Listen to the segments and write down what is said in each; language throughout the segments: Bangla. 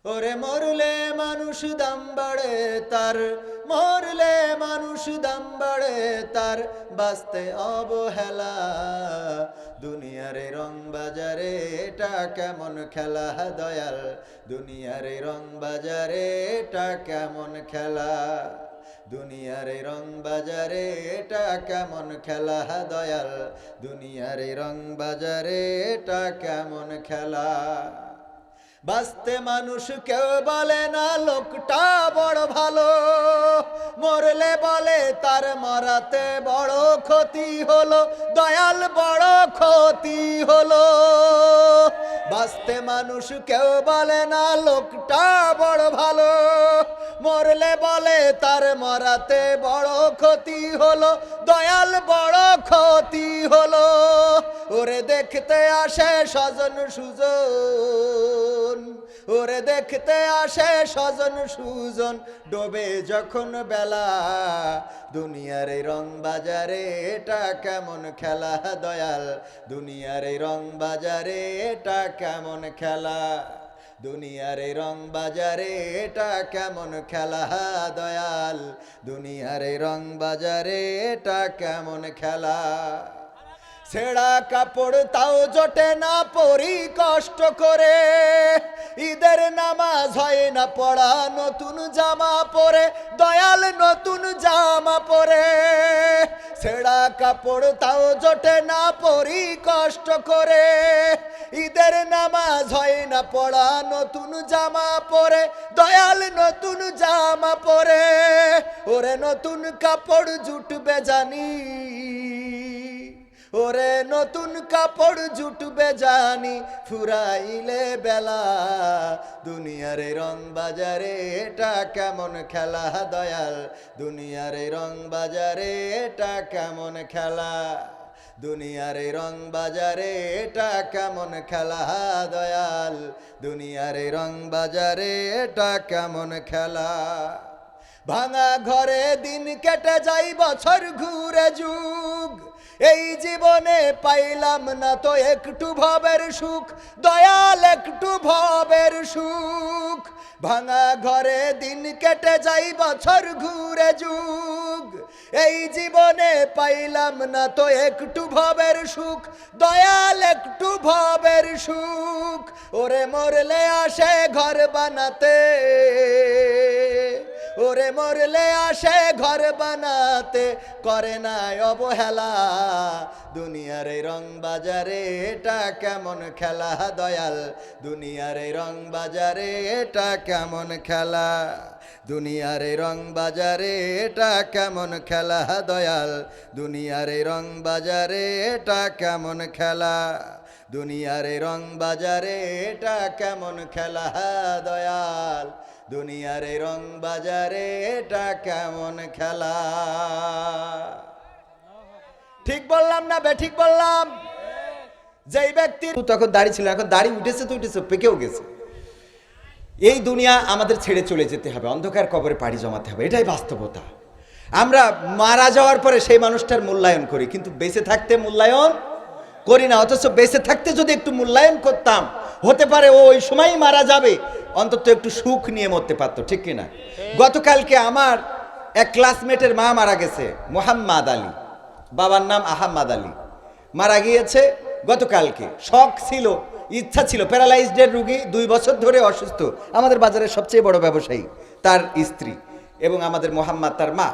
ওরে মরলে মানুষ দাম বাড়ে তার, মরলে মানুষ দাম বাড়ে তার, বাঁচতে অবহেলা। দুনিয়ার এই রং বাজারে এটা কেমন খেলা দয়াল, দুনিয়ার এই রং বাজারে এটা কেমন খেলা, দুনিয়ার এই রং বাজারে এটা কেমন খেলা দয়াল, দুনিয়ার এই রং বাজারে এটা কেমন খেলা। বাঁচতে মানুষ কেউ বলে না লোকটা বড় ভালো, মরলে বলে তার মরাতে বড় ক্ষতি হলো, দয়াল বড় ক্ষতি হলো। বাঁচতে মানুষ কেউ বলে না লোকটা বড় ভালো, মরলে বলে তার মরাতে বড় ক্ষতি হলো, দয়াল বড় ক্ষতি হলো। ওরে দেখতে আসে স্বজন সুজন, ওরে দেখতে আসে স্বজন সুজন, ডোবে যখন বেলা। দুনিয়ার এই রং বাজারে এটা কেমন খেলা দয়াল, দুনিয়ার এই রং বাজারে এটা কেমন খেলা, দুনিয়ার এই রং বাজারে এটা কেমন খেলা দয়াল, দুনিয়ার এই রং বাজারে এটা কেমন খেলা। ছেঁড়া কাপড় তাও জোটে না পরি কষ্ট করে, ঈদের নামাজ হয় না পড়া নতুন জামা পরে, দয়াল নতুন জামা পরে। ছেঁড়া কাপড় তাও জোটে না পরি কষ্ট করে, ঈদের নামাজ হয় না পড়া নতুন জামা পরে, দয়াল নতুন জামা পরে। ওরে নতুন কাপড় জুটবে জানি, ওরে নতুন কাপড় জুটবে জানি, ফুরাইলে বেলা। দুনিয়ার রং বাজারে এটা কেমন খেলা দয়াল, দুনিয়ার রং বাজারে এটা কেমন খেলা, দুনিয়ার রং বাজারে এটা কেমন খেলা দয়াল, দুনিয়ার রং বাজারে এটা কেমন খেলা। ভাঙা ঘরে দিন কেটে যাই বছর ঘুরে যুগ, এই জীবনে পাইলাম না তো একটু ভবের সুখ, দয়াল একটু ভবের সুখ। ভাঙা ঘরে দিন কেটে যাই বছর ঘুরে যুগ, এই জীবনে পাইলাম না তো একটু ভবের সুখ, দয়াল একটু ভবের সুখ। ওরে মরলে আসে ঘর বানাতে, ওরে মরলে আসে ঘর বানাতে, করে না অবহেলা। দুনিয়ার রং বাজারে এটা কেমন খেলা দয়াল, দুনিয়ার রং বাজারে এটা কেমন খেলা, দুনিয়ার রং বাজারে এটা কেমন খেলা দয়াল, দুনিয়ার রং বাজারে এটা কেমন খেলা, দুনিয়ার রং বাজারে এটা কেমন খেলা দয়াল, দুনিয়ার রং বাজারে এটা কেমন খেলা। ঠিক বললাম না বেঠিক বললাম? যেই ব্যক্তি তখন দাড়ি ছিল, এখন দাড়ি উঠেছে তো উঠেছে, পেকেও গেছে। এই দুনিয়া আমাদের ছেড়ে চলে যেতে হবে, অন্ধকার কবরে পাড়ি জমাতে হবে, এটাই বাস্তবতা। আমরা মারা যাওয়ার পরে সেই মানুষটার মূল্যায়ন করি, কিন্তু বেঁচে থাকতে মূল্যায়ন করি না। অথচ বেঁচে থাকতে যদি একটু মূল্যায়ন করতাম, হতে পারে ও ওই সময়ই মারা যাবে, অন্তত একটু সুখ নিয়ে মরতে পারতো, ঠিক কিনা? গতকালকে আমার এক ক্লাসমেটের মা মারা গেছে, মোহাম্মদ আলী, বাবার নাম আহম্মদ আলী, মারা গিয়েছে গতকালকে। শখ ছিল, ইচ্ছা ছিল, প্যারালাইজডের রুগী, 2 বছর ধরে অসুস্থ, আমাদের বাজারের সবচেয়ে বড় ব্যবসায়ী, তার স্ত্রী এবং আমাদের মোহাম্মদ তার মা।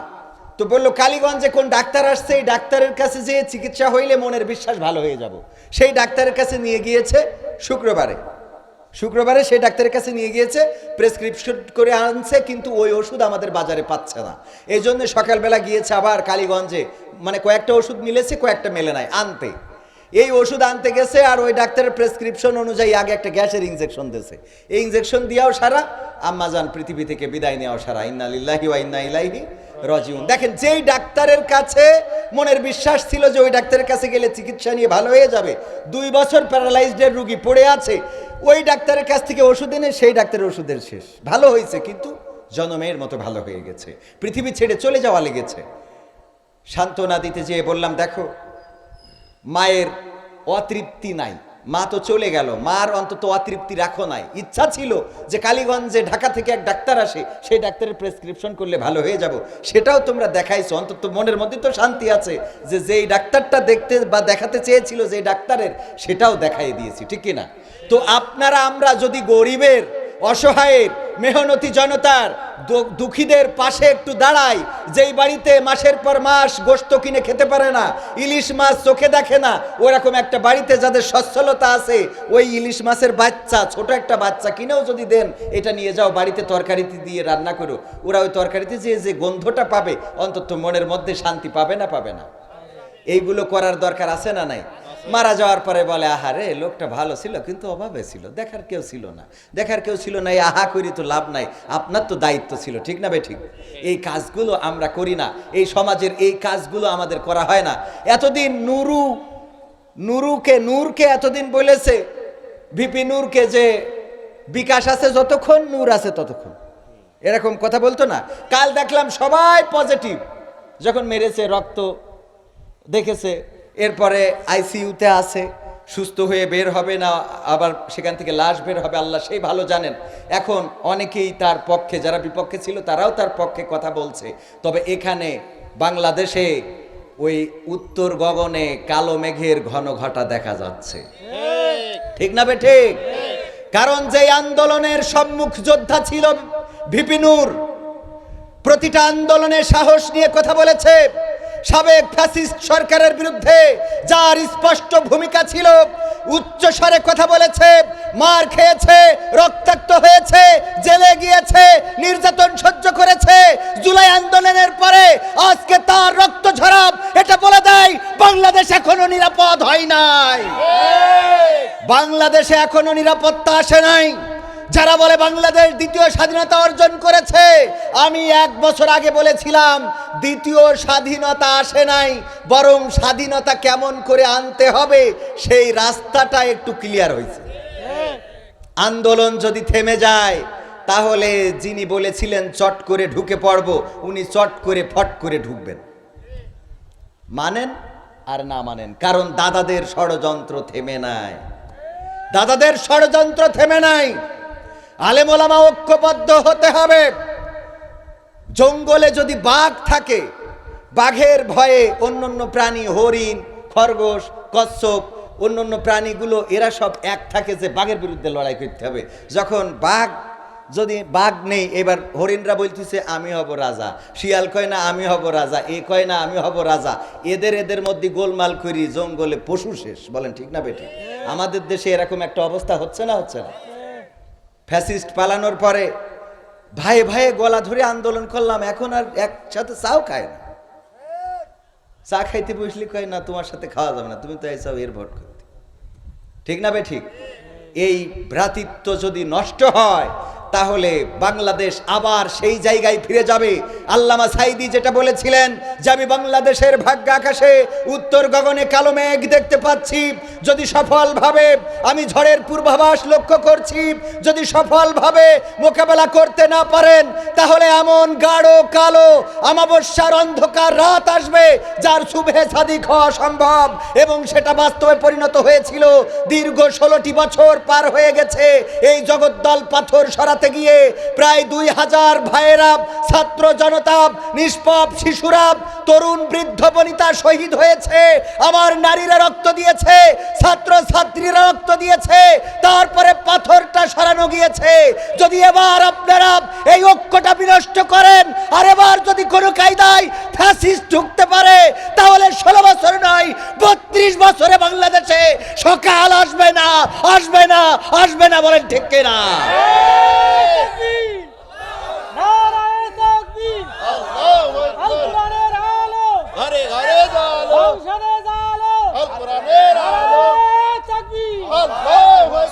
তো বললো কালীগঞ্জে কোন ডাক্তার আসছে, এই ডাক্তারের কাছে যেয়ে চিকিৎসা হইলে মনের বিশ্বাস ভালো হয়ে যাব। সেই ডাক্তারের কাছে নিয়ে গিয়েছে শুক্রবারে সেই ডাক্তারের কাছে নিয়ে গিয়েছে, প্রেসক্রিপশন করে আনছে, কিন্তু ওই ওষুধ আমাদের বাজারে পাচ্ছে না। এই জন্য সকালবেলা গিয়েছে আবার কালীগঞ্জে, মানে কয়েকটা ওষুধ মিলেছে, কয়েকটা মেলে নাই, আনতে। এই ওষুধ আনতে গেছে, আর ওই ডাক্তারের প্রেসক্রিপশন অনুযায়ী আগে একটা গ্যাসের ইনজেকশন দিয়েছে। এই ইনজেকশন দিয়াও সারা, আম্মাজান পৃথিবী থেকে বিদায় নেওয়াও সারা। ইন্না লিল্লাহি ওয়া ইন্না ইলাইহি রাজিউন। দেখেন, যেই ডাক্তারের কাছে মনের বিশ্বাস ছিল যে ওই ডাক্তারের কাছে গেলে চিকিৎসা নিয়ে ভালো হয়ে যাবে, 2 বছর প্যারালাইজডের রুগী পড়ে আছে, ওই ডাক্তারের কাছ থেকে ওষুধ এনে সেই ডাক্তারের ওষুধের শেষ। ভালো হয়েছে, কিন্তু জনমের মতো ভালো হয়ে গেছে, পৃথিবী ছেড়ে চলে যাওয়া লেগেছে। সান্ত্বনা দিতে যেয়ে বললাম, দেখো মায়ের অতৃপ্তি নাই, মা তো চলে গেল, মার অন্তত অতৃপ্তি রাখো নাই। ইচ্ছা ছিল যে কালীগঞ্জে ঢাকা থেকে এক ডাক্তার আসে, সেই ডাক্তারের প্রেসক্রিপশন করলে ভালো হয়ে যাব, সেটাও তোমরা দেখাইছো। অন্তত মনের মধ্যে তো শান্তি আছে যে যেই ডাক্তারটা দেখতে বা দেখাতে চেয়েছিল যেই ডাক্তারের, সেটাও দেখাই দিয়েছি, ঠিক কিনা? তো আপনারা আমরা যদি গরিবের, অসহায়ের, মেহনতি জনতার, দুঃখীদের পাশে একটু দাঁড়াই, যেই বাড়িতে মাসের পর মাস গোশত কিনে খেতে পারে না, ইলিশ মাছ চোখে দেখে না, ওরকম একটা বাড়িতে যাদের সচ্ছলতা আছে, ওই ইলিশ মাছের বাচ্চা, ছোট একটা বাচ্চা কিনেও যদি দেন, এটা নিয়ে যাও বাড়িতে তরকারিতে দিয়ে রান্না করো, ওরা ওই তরকারিতে যে গন্ধটা পাবে, অন্তত মনের মধ্যে শান্তি পাবে না? পাবে না? এইগুলো করার দরকার আছে না নাই? মারা যাওয়ার পরে বলে আহারে লোকটা ভালো ছিল কিন্তু অভাবে ছিল, দেখার কেউ ছিল না, দেখার কেউ ছিল না, এই আহা করি তো লাভ নাই, আপনার তো দায়িত্ব ছিল, ঠিক না বে ঠিক? এই কাজগুলো আমরা করি না, এই সমাজের এই কাজগুলো আমাদের করা হয় না। এতদিন নূরকে এতদিন বলেছে, ভিপি নূরকে, যে বিকাশ আছে যতক্ষণ নূর আছে ততক্ষণ, এরকম কথা বলতো না? কাল দেখলাম সবাই পজিটিভ, যখন মেরেছে রক্ত দেখেছে, এরপরে আইসিইউতে আছে, সুস্থ হয়ে বের হবে না আবার সেখান থেকে লাশ বের হবে, আল্লাহ সেই ভালো জানেন। এখন অনেকেই তার পক্ষে, যারা বিপক্ষে ছিল তারাও তার পক্ষে কথা বলছে। তবে এখানে বাংলাদেশে ওই উত্তর গগনে কালো মেঘের ঘন ঘটা দেখা যাচ্ছে, ঠিক না বে ঠিক? কারণ যে আন্দোলনের সম্মুখ যোদ্ধা ছিল ভিপি নূর, প্রতিটা আন্দোলনে সাহস নিয়ে কথা বলেছে, সাবেক ফ্যাসিস্ট সরকারের বিরুদ্ধে যার স্পষ্ট ভূমিকা ছিল, উচ্চ স্বরে কথা বলেছে, মার খেয়েছে, রক্তাক্ত হয়েছে, জেলে গিয়েছে, নির্যাতন সহ্য করেছে। জুলাই আন্দোলনের পরে আজকে তার রক্ত ঝরাপ এটা বলে দেয় বাংলাদেশ এখনো নিরাপদ হয় নাই, বাংলাদেশে এখনো নিরাপত্তা আসে নাই। যারা বলে বাংলাদেশ দ্বিতীয় স্বাধীনতা অর্জন করেছে, আমি 1 বছর আগে বলেছিলাম দ্বিতীয় স্বাধীনতা আসে নাই, বরং স্বাধীনতা কেমন করে আনতে হবে সেই রাস্তাটা একটু ক্লিয়ার হয়েছে। আন্দোলন যদি থেমে যায় তাহলে যিনি বলেছিলেন চট করে ঢুকে পড়ব, উনি চট করে ফট করে ঢুকবেন। মানেন আর না মানেন, কারণ দাদাদের ষড়যন্ত্র থেমে নাই, দাদাদের ষড়যন্ত্র থেমে নাই। আলেম ওলামা ঐক্যবদ্ধ হতে হবে। জঙ্গলে যদি বাঘ থাকে, বাঘের ভয়ে অন্যান্য প্রাণী, হরিণ, খরগোশ, কচ্ছপ, অন্যান্য প্রাণীগুলো এরা সব এক থাকে যে বাঘের বিরুদ্ধে লড়াই করতে হবে। যখন বাঘ নেই, এবার হরিণরা বলতেছে আমি হব রাজা, শিয়াল কয় না আমি হব রাজা, এ কয় না আমি হব রাজা, এদের মধ্যে গোলমাল করি, জঙ্গলে পশু শেষ। বলেন ঠিক না বেটি? আমাদের দেশে এরকম একটা অবস্থা হচ্ছে না? হচ্ছে না? ফ্যাসিস্ট পালানোর পরে ভাই ভাইয়ে গলা ধরে আন্দোলন করলাম, এখন আর একসাথে চাও খায় না। চা খাইতে বসলি কয় না তোমার সাথে খাওয়া যাবে না, তুমি তো এই চাও এর ভোট করতে, ঠিক না বে ঠিক? এই ভ্রাতৃত্ব যদি নষ্ট হয় তাহলে বাংলাদেশ আবার সেই জায়গায় ফিরে যাবে। আল্লামা সাঈদী যেটা বলেছিলেন যে আমি বাংলাদেশের ভাগ্য আকাশে উত্তর গগনে কালো মেঘ দেখতে পাচ্ছি, যদি সফলভাবে আমি ঝড়ের পূর্বাভাস লক্ষ্য করছি, যদি সফলভাবে মোকাবেলা করতে না পারেন তাহলে এমন গাঢ় কালো অমাবস্যার অন্ধকার রাত আসবে যার শুভে সাদিক হওয়া সম্ভব। এবং সেটা বাস্তবে পরিণত হয়েছিল। দীর্ঘ 16টি বছর পার হয়ে গেছে এই জগদ্দল পাথর সরাতে গিয়ে প্রায় 2000 ভাইয়েরা, ছাত্র জনতা, নিষ্পাপ শিশুরা, তরুণ বৃদ্ধ বনিতা শহীদ হয়েছে। আমার নারীরা রক্ত দিয়েছে, ছাত্র ছাত্রীরা রক্ত দিয়েছে, তারপরে পাথরটা সরানো গিয়েছে। যদি এবার আপনারা এই ঐক্যটা বিনষ্ট করেন আর এবার যদি কোনো কায়দায় ফ্যাসিস্ট ঢুকতে পারে তাহলে 16 বছর নয় 32 বছরে বাংলাদেশে সকাল আসবে না, আসবে না, আসবে না। বলেন ঠিক কিনা?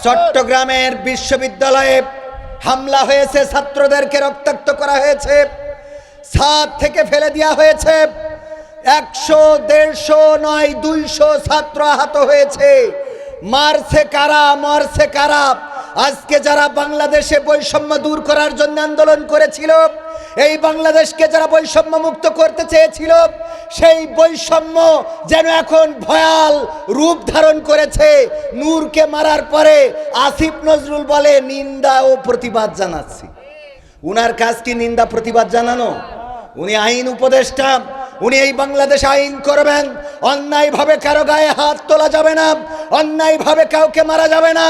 চট্টগ্রামের বিশ্ববিদ্যালয়ে হামলা হয়েছে, ছাত্রদেরকে রক্তাক্ত করা হয়েছে, ছাদ থেকে ফেলে দেওয়া হয়েছে, 100, 150 নয় 200 ছাত্র আহত হয়েছে। মারছে কারা, মরছে কারা? আজকে যারা বাংলাদেশে বৈষম্য দূর করার জন্য আন্দোলন করেছিল, এই বাংলাদেশকে যারা বৈষম্য মুক্ত করতে চেয়েছিল, সেই বৈষম্য যেন এখন ভয়াল রূপ ধারণ করেছে। নূরকে মারার পরে আসিফ নজরুল বলে নিন্দা ও প্রতিবাদ জানাচ্ছি। উনার কাজ কি নিন্দা প্রতিবাদ জানানো? উনি আইন উপদেষ্টা, উনি এই বাংলাদেশে আইন করবেন। অন্যায়ভাবে কারো গায়ে হাত তোলা যাবে না, অন্যায়ভাবে কাউকে মারা যাবে না।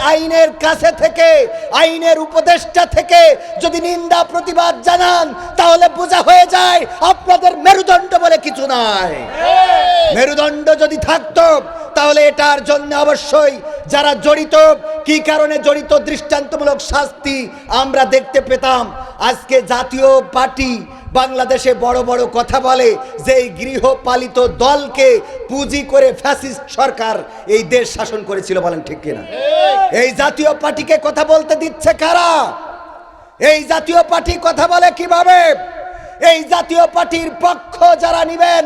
আইনের কাছে থেকে, আইনের উপদেষ্টা থেকে যদি নিন্দা প্রতিবাদ জানান, তাহলে বোঝা হয়ে যায় আপনাদের মেরুদণ্ড বলে কিছু নাই। মেরুদণ্ড যদি থাকতো তাহলে এটার জন্য অবশ্যই যারা জড়িত, কি কারণে জড়িত, দৃষ্টান্তমূলক শাস্তি আমরা দেখতে পেতাম। আজকে জাতীয় পার্টি বাংলাদেশে বড় বড় কথা বলে যে এই গৃহপালিত দলকে পুঁজি করে ফ্যাসিস্ট সরকার এই দেশ শাসন করেছিল, বলেন ঠিক কিনা? এই জাতীয় পার্টিকে কথা বলতে দিচ্ছে কারা? এই জাতীয় পার্টি কথা বলে কিভাবে? এই জাতীয় পার্টির পক্ষ যারা নিবেন,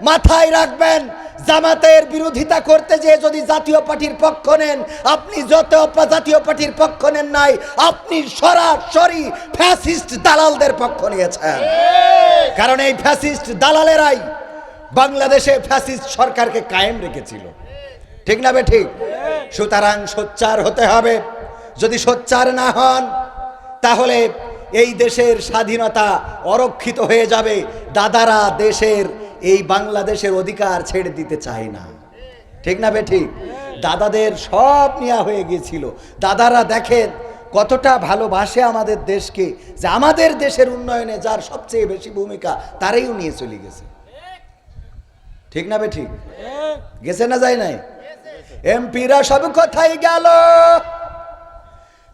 মাথায় রাখবেন, জামাতের বিরোধিতা করতে যে যদি জাতীয় পার্টির পক্ষ নেন, আপনি যত জাতীয় পার্টির পক্ষ নেন নাই, আপনি সরাসরি ফ্যাসিস্ট দালালদের পক্ষ নিয়েছেন। কারণ এই ফ্যাসিস্ট দালালেরাই বাংলাদেশে ফ্যাসিস্ট সরকারকে কায়েম রেখেছিল, ঠিক না বে ঠিক? সুতরাং সোচ্চার হতে হবে। যদি সোচ্চার না হন তাহলে এই দেশের স্বাধীনতা অরক্ষিত হয়ে যাবে। দাদারা দেশের এই বাংলাদেশের অধিকার ছেড়ে দিতে চায় না, ঠিক না বে ঠিক? দাদাদের সব নেওয়া হয়ে গিয়েছিল। দাদারা দেখেন কতটা ভালোবাসে আমাদের দেশকে, যে আমাদের দেশের উন্নয়নে যার সবচেয়ে বেশি ভূমিকা তারাইও নিয়ে চলে গেছে, ঠিক না বে ঠিক? গেছে না যায় নাই? এমপিরা সব কোথায় গেল,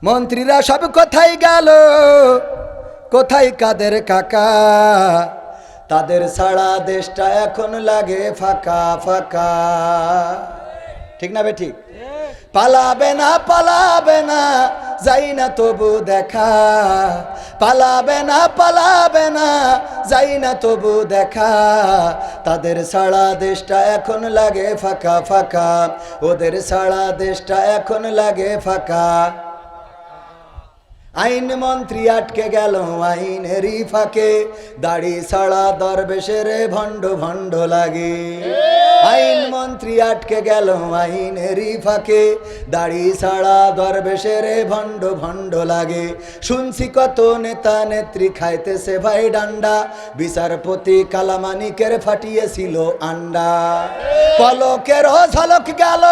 মন্ত্রীরা সব কোথায় গেল, কোথায় কাদের কাকা? তাদের ছাড়া দেশটা এখন লাগে ফাঁকা ফাঁকা, ঠিক না বে ঠিক? পালাবে না, পালাবে না, যাই না তবু দেখা, পালাবে না, পালাবে না, যাই না তবু দেখা। তাদের ছাড়া দেশটা এখন লাগে ফাঁকা ফাঁকা, ওদের ছাড়া দেশটা এখন লাগে ফাঁকা। আইন মন্ত্রী আটকে গেল আইনেরই ফাঁকে, দাড়ি ছাড়া দরবেশের ভণ্ড ভণ্ড লাগে। আইন মন্ত্রী আটকে গেল আইনেরই ফাঁকে, দাড়ি ছাড়া দরবেশের ভণ্ড ভণ্ড লাগে। শুনছি কত নেতা নেত্রী খাইতেছে ভাই ডান্ডা, বিচারপতি কালামানিকের ফাটিয়েছিল আন্ডা। পলকের ঝলক গেল,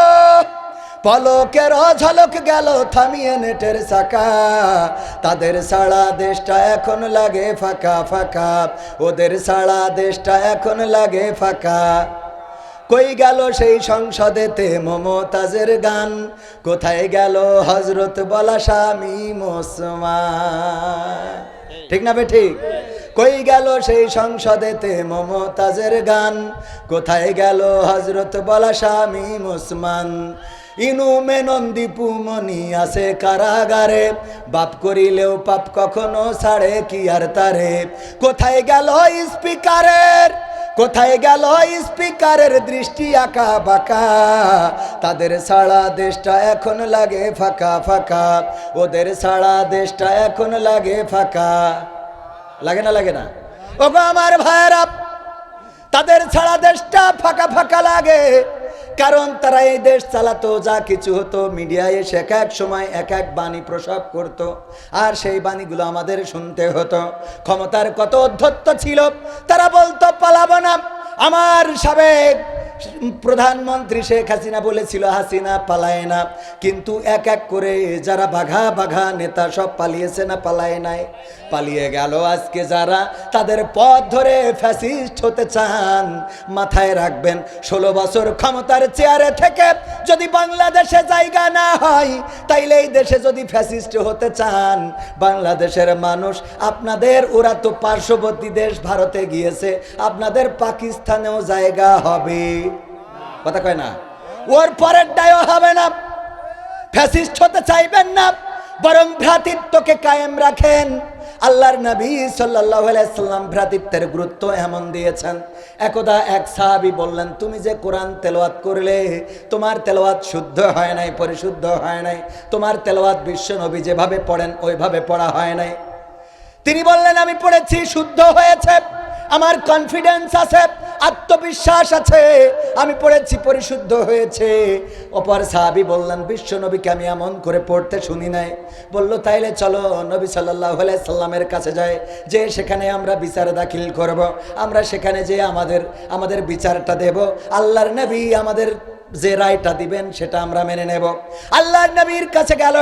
পলকের ঝলক গেল থামিয়ে নেটের চাকা। তাদের ছাড়া দেশটা এখন লাগে ফাঁকা ফাঁকা, ওদের ছাড়া দেশটা এখন লাগে ফাঁকা। কই গেল সেই সংসদেতে মমতাজের গান, কোথায় গেল হজরত বলা স্বামী মুসলমান, ঠিক না বে ঠিক? কই গেল সেই সংসদেতে মমতাজের গান, কোথায় গেল হজরত বলা স্বামী মুসলমান। ইনু মেনন দীপু মনি আছে কারাগারে, বাপ করিলেও পাপ কখনো ছাড়ে কি আর তারে। কোথায় গেল স্পিকারের, কোথায় গেল স্পিকারের দৃষ্টি আঁকা বাঁকা। তাদের ছাড়া দেশটা এখন লাগে ফাঁকা ফাঁকা, ওদের ছাড়া দেশটা এখন লাগে ফাঁকা। লাগে না? লাগে না? ও আমার ভাইরা, তাদের ছাড়া দেশটা ফাঁকা ফাঁকা লাগে। কারণ তারা এই দেশ চালাতো, যা কিছু হতো মিডিয়ায় এসে এক এক সময় এক এক বাণী প্রসব করত, আর সেই বাণীগুলো আমাদের শুনতে হতো। ক্ষমতার কত অধ্যত্ত ছিল, তারা বলতো পালাবো না। আমার সাবেক প্রধানমন্ত্রী শেখ হাসিনা বলেছিল হাসিনা পালায় না, কিন্তু এক এক করে যারা বাঘা বাঘা নেতা সব পালিয়েছে না পালায় নাই? পালিয়ে গেল। আজকে যারা তাদের পথ ধরে ফ্যাসিস্ট হতে চান, মাথায় রাখবেন 16 বছর ক্ষমতার চেয়ারে থেকে যদি বাংলাদেশে জায়গা না হয়, তাইলে এই দেশে যদি ফ্যাসিস্ট হতে চান, বাংলাদেশের মানুষ আপনাদের, ওরা তো পার্শ্ববর্তী দেশ ভারতে গিয়েছে, আপনাদের পাকিস্তানেও জায়গা হবে। কথা কয় না? ওর পরের দায়ও হবে না। ফ্যাসিস্ট হতে চাইবেন না, বরং ভ্রাতৃত্বকে কায়েম রাখেন। আল্লাহর নবী সাল্লাল্লাহু আলাইহি সাল্লাম ভ্রাতৃত্বের গুরুত্ব এমন দিয়েছেন। একদা এক সাহাবী বললেন, তুমি যে কোরআন তেলাওয়াত করলে, তোমার তেলাওয়াত শুদ্ধ হয় নাই, পরিশুদ্ধ হয় নাই, তোমার তেলাওয়াত বিশ্ব নবী যেভাবে পড়েন ওইভাবে পড়া হয় নাই। তিনি বললেন আমি পড়েছি, শুদ্ধ হয়েছে, আমার কনফিডেন্স আছে, আত্মবিশ্বাস আছে, আমি পড়েছি পরিশুদ্ধ হয়েছে। অপর সাহাবী বললেন বিশ্ব নবীকে আমি এমন করে পড়তে শুনি নাই। বলল তাইলে চলো নবী সাল্লাল্লাহু আলাইহি সাল্লামের কাছে যাই, যে সেখানে আমরা বিচার দাখিল করব, আমরা সেখানে যে আমাদের বিচারটা দেব, আল্লাহর নবী আমাদের যে রায়টা দিবেন সেটা আমরা মেনে নেব। আল্লাহর নবীর কাছে গেল,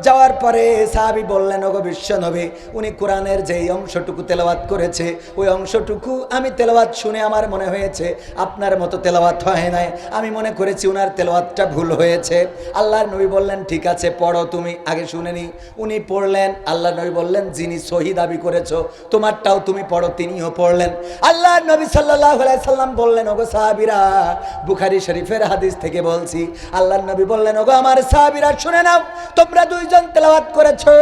যাওয়ার পরে সাহাবী বললেন ওগো বিশ্ব নবী, উনি কোরআনের যেই অংশটুকু তেলাওয়াত করেছে ওই অংশটুকু আমি তেলাওয়াত শুনে আমার মনে হয়েছে আপনার মতো তেলাওয়াত হয় নাই, আমি মনে করেছি উনার তেলাওয়াতটা ভুল হয়েছে। আল্লাহর নবী বললেন ঠিক আছে পড়ো, তুমি আগে শুনে নি। উনি পড়লেন, আল্লাহর নবী বললেন যিনি সহি দাবি করেছো তোমারটাও তুমি পড়ো, তিনিও পড়লেন। আল্লাহর নবী সাল্লাল্লাহু আলাইহি সাল্লাম বললেন ওগো সাহাবীরা, বুখারী শরীফের হাদিস থেকে বলছি, আল্লাহর নবী বললেন ওগো আমার সাহাবীরা শুনে নাও, তোমরা দুইজন তেলাওয়াত করেছো,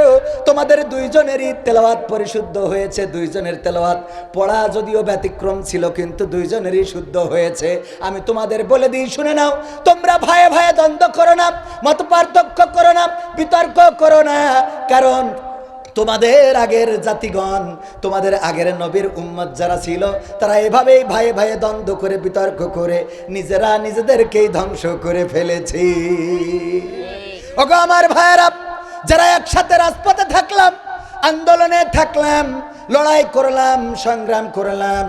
তোমাদের দুইজনেরই তেলাওয়াত পরিশুদ্ধ হয়েছে, দুইজনের তেলাওয়াত পড়া যদিও ব্যতিক্রম ছিল কিন্তু দুইজনেরই শুদ্ধ হয়েছে। আমি তোমাদের বলে দিই শুনে নাও, তোমরা ভাইয়ে ভাইয়ে দ্বন্দ্ব করো না, মত পার্থক্য করো না, বিতর্ক করো না, কারণ তোমাদের আগের জাতিগণ, তোমাদের আগের নবীর উম্মত যারা ছিল তারা এভাবেই ভাইয়ে ভাইয়ে দ্বন্দ্ব করে বিতর্ক করে নিজেরা নিজেদেরকেই ধ্বংস করে ফেলেছি। ওগো আমার ভাইয়েরা, যারা একসাথে রাজপথে থাকলাম, আন্দোলনে থাকলাম, লড়াই করলাম, সংগ্রাম করলাম,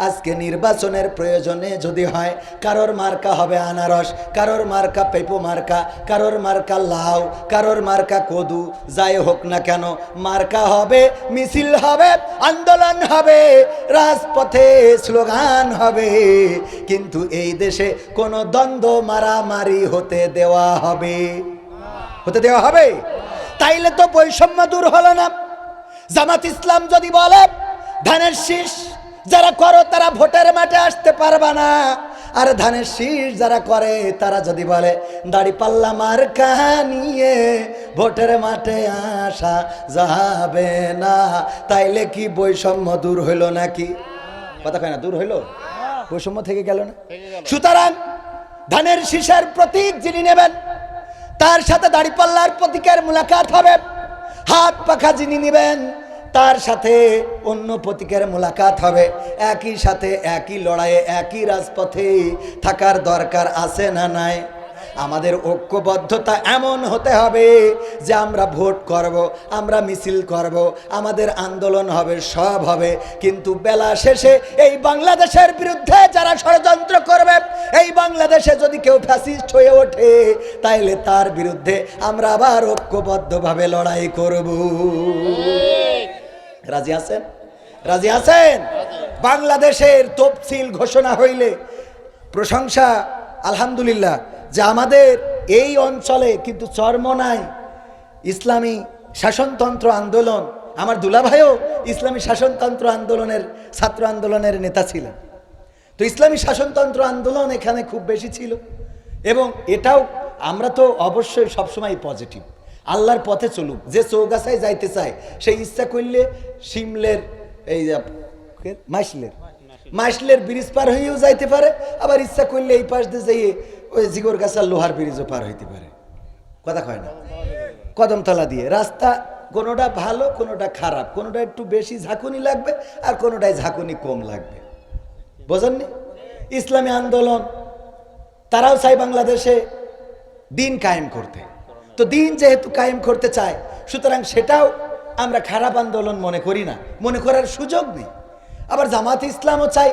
আজকে নির্বাচনের প্রয়োজনে যদি হয় কারোর মার্কা হবে আনারস, কারোর মার্কা পেপো মার্কা, কারোর মার্কা লাউ, কারোর মার্কা কদু, যাই হোক না কেন মার্কা হবে, মিছিল হবে, আন্দোলন হবে, রাজপথে স্লোগান হবে, কিন্তু এই দেশে কোনো দ্বন্দ্ব মারামারি হতে দেওয়া হবে? তাইলে তো বৈষম্য দূর হলো না। জামাত ইসলাম যদি বলে ধানের শীষ যারা করো তারা ভোটের মাঠে আসতে পারবে না, আর ধানের শীষ যারা করে তারা যদি বলে দাড়িপাল্লা মার্কা নিয়ে ভোটের মাঠে আসা যাবে না, তাইলে কি বৈষম্য দূর হইল নাকি? কথা কয় না, দূর হইল? বৈষম্য থেকে গেল না? সুতরাং ধানের শীষের প্রতীক যিনি নেবেন তার সাথে দাড়িপাল্লার প্রতীকের মুলাকাত হবে, হাত পাখা যিনি নেবেন তার সাথে অন্য প্রতীকের মুলাকাত হবে। একই সাথে একই লড়াইয়ে একই রাজপথে থাকার দরকার আছে না নাই? আমাদের ঐক্যবদ্ধতা এমন হতে হবে যে আমরা ভোট করব, আমরা মিছিল করব, আমাদের আন্দোলন হবে, সব হবে, কিন্তু বেলা শেষে এই বাংলাদেশের বিরুদ্ধে যারা ষড়যন্ত্র করবে, এই বাংলাদেশে যদি কেউ ফ্যাসিস্ট হয়ে ওঠে তাইলে তার বিরুদ্ধে আমরা আবার ঐক্যবদ্ধভাবে লড়াই করব। রাজি আছেন? রাজি আছেন? বাংলাদেশের তফসিল ঘোষণা হইলে প্রশংসা আলহামদুলিল্লাহ যে আমাদের এই অঞ্চলে কিন্তু চরমনাই ইসলামী শাসনতন্ত্র আন্দোলন, আমার দুলাভাইও ইসলামী শাসনতন্ত্র আন্দোলনের ছাত্র আন্দোলনের নেতা ছিলেন। তো ইসলামী শাসনতন্ত্র আন্দোলন এখানে খুব বেশি ছিল, এবং এটাও আমরা তো অবশ্যই সবসময় পজিটিভ, আল্লাহর পথে চলুক, যে চৌগাছায় যাইতে চায় সেই ইচ্ছা করলে শিমলের এই মাইশলের ব্রিজ পার হয়েও যাইতে পারে, আবার ইচ্ছা করলে এই পাশ দিয়ে যাইয়ে ওই জিগর গাছার লোহার ব্রিজও পার হইতে পারে। কথা কয় না? কদমতলা দিয়ে রাস্তা কোনোটা ভালো, কোনোটা খারাপ, কোনোটা একটু বেশি ঝাঁকুনি লাগবে আর কোনোটায় ঝাঁকুনি কম লাগবে, বোঝেননি? ইসলামী আন্দোলন তারাও চায় বাংলাদেশে দিন কায়েম করতে, তো দিন যেহেতু কায়েম করতে চায় সুতরাং সেটাও আমরা খারাপ আন্দোলন মনে করি না, মনে করার সুযোগ নেই। আবার জামাত ইসলামও চাই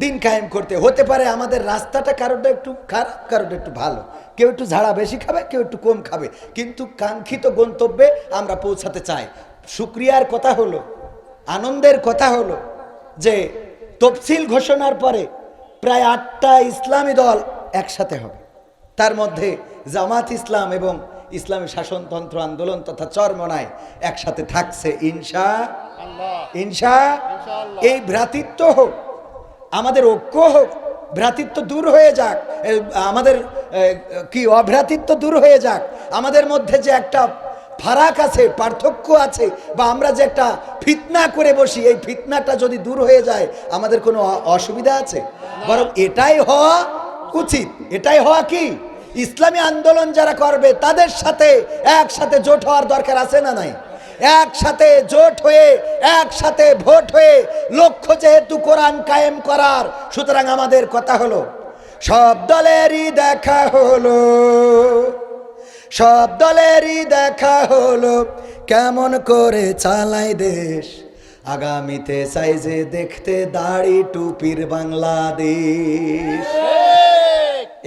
দিন কায়েম করতে, হতে পারে আমাদের রাস্তাটা কারোটা একটু খারাপ, কারোটা একটু ভালো, কেউ একটু ঝাড়া বেশি খাবে, কেউ একটু কম খাবে, কিন্তু কাঙ্ক্ষিত গন্তব্যে আমরা পৌঁছাতে চাই। শুকরিয়ার কথা হলো, আনন্দের কথা হলো যে তফসিল ঘোষণার পরে প্রায় 8টা ইসলামী দল একসাথে হবে, তার মধ্যে জামাত ইসলাম এবং ইসলামী শাসনতন্ত্র আন্দোলন তথা চরমনায় একসাথে থাকছে ইনশাআল্লাহ। এই ভ্রাতৃত্ব হোক, আমাদের ঐক্য হোক, ভ্রাতৃত্ব দূর হয়ে যাক, আমাদের কি অভ্রাতৃত্ব দূর হয়ে যাক, আমাদের মধ্যে যে একটা ফারাক আছে, পার্থক্য আছে, বা আমরা যে একটা ফিতনা করে বসি, এই ফিতনাটা যদি দূর হয়ে যায় আমাদের কোনো অসুবিধা আছে? বরং এটাই হওয়া উচিত, এটাই হওয়া কি ইসলামী আন্দোলন যারা করবে তাদের সাথে একসাথে জোট হওয়ার দরকার আছে না নাই? একসাথে জোট হয়ে একসাথে ভোট হয়ে লক্ষ্য যেহেতু কোরআন কায়েম করার, সুতরাং আমাদের কথা হলো সব দলেরই দেখা হলো, সব দলেরই দেখা হলো কেমন করে চালায় দেশ, আগামীতে চাই যে দেখতে দাড়ি টুপির বাংলাদেশ।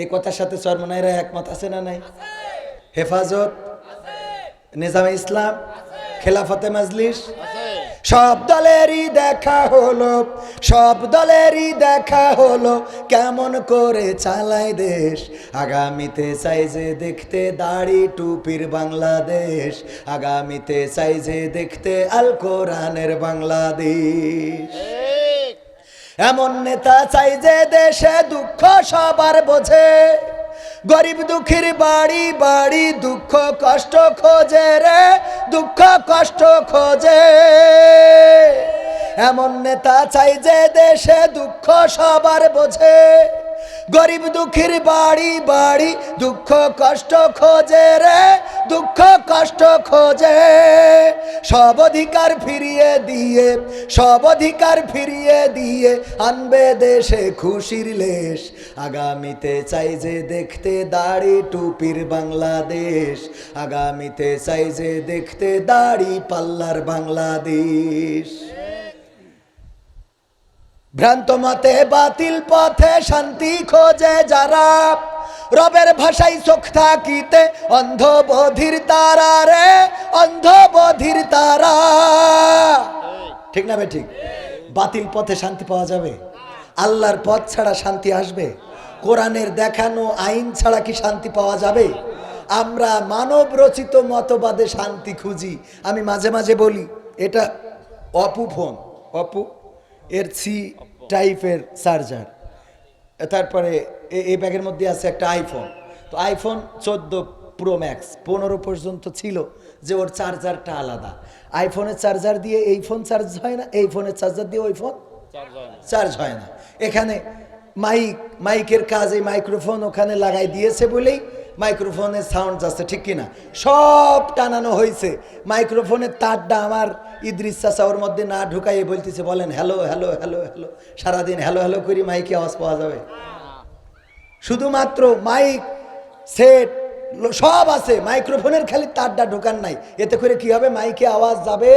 এই কথার সাথে চরমনাইরা একমত আছে না নাই? হেফাজত, নিজামে ইসলাম, খেলাফতে মজলিস, সব দলেরই দেখা হলো, সব দলেরই দেখা হলো কেমন করে চালায় দেশ, আগামীতে চাই যে দেখতে দাড়ি টুপির বাংলাদেশ, আগামীতে চাই যে দেখতে আল কোরআনের বাংলাদেশ। এমন নেতা চাই যে দেশে দুঃখ সবার বোঝে, গরিব দুঃখীর বাড়ি বাড়ি দুঃখ কষ্ট খোঁজে রে, দুঃখ কষ্ট খোঁজে। এমন নেতা চাই যে দেশে দুঃখ সবার বোঝে, গরিব দুঃখীর বাড়ি বাড়ি দুঃখ কষ্ট খোঁজে রে, দুঃখ কষ্ট খোঁজে। সব অধিকার ফিরিয়ে দিয়ে, সব অধিকার ফিরিয়ে দিয়ে আনবে দেশে খুশির লেশ, আগামীতে চাই যে দেখতে দাড়ি টুপির বাংলাদেশ, আগামীতে চাই যে দেখতে দাড়ি পাল্লার বাংলাদেশ। ভ্রান্ত মতে বাতিল পথে শান্তি খোঁজে যারা, রবের ভাষায় চোখ থাকিতে অন্ধ বধির তারা রে, অন্ধ বধির তারা। ঠিক না ঠিক? বাতিল পথে শান্তি পাওয়া যাবে? আল্লাহর পথ ছাড়া শান্তি আসবে? কোরআনের দেখানো আইন ছাড়া কি শান্তি পাওয়া যাবে? আমরা মানব রচিত মতবাদে শান্তি খুঁজি। আমি মাঝে মাঝে বলি এটা অপু ফোন, অপু এর সি টাইপের চার্জার, তারপরে এই ব্যাগের মধ্যে আছে একটা আইফোন। তো আইফোন 14 প্রো ম্যাক্স 15 পর্যন্ত ছিল যে ওর চার্জারটা আলাদা। আইফোনের চার্জার দিয়ে এই ফোন চার্জ হয় না, এই ফোনের চার্জার দিয়ে ওই ফোন চার্জ হয় না। এখানে মাইকের কাজ, এই মাইক্রোফোন ওখানে লাগাই দিয়েছে বলেই মাইক্রোফোনের সাউন্ড যাচ্ছে, ঠিক কিনা? সব টানানো হয়েছে। মাইক্রোফোনের তারটা আমার ইদ্রিস চাচা ওর মধ্যে না ঢুকাইয়ে বলতেছে, বলেন হ্যালো হ্যালো হ্যালো হ্যালো, সারাদিন হ্যালো হ্যালো করি মাইকে আওয়াজ পাওয়া যাবে? শুধুমাত্র মাইক সেট সব আছে, মাইক্রোফোনের খালি তারটা ঢোকান নাই, এতে করে কি হবে? মাইকে আওয়াজ যাবে।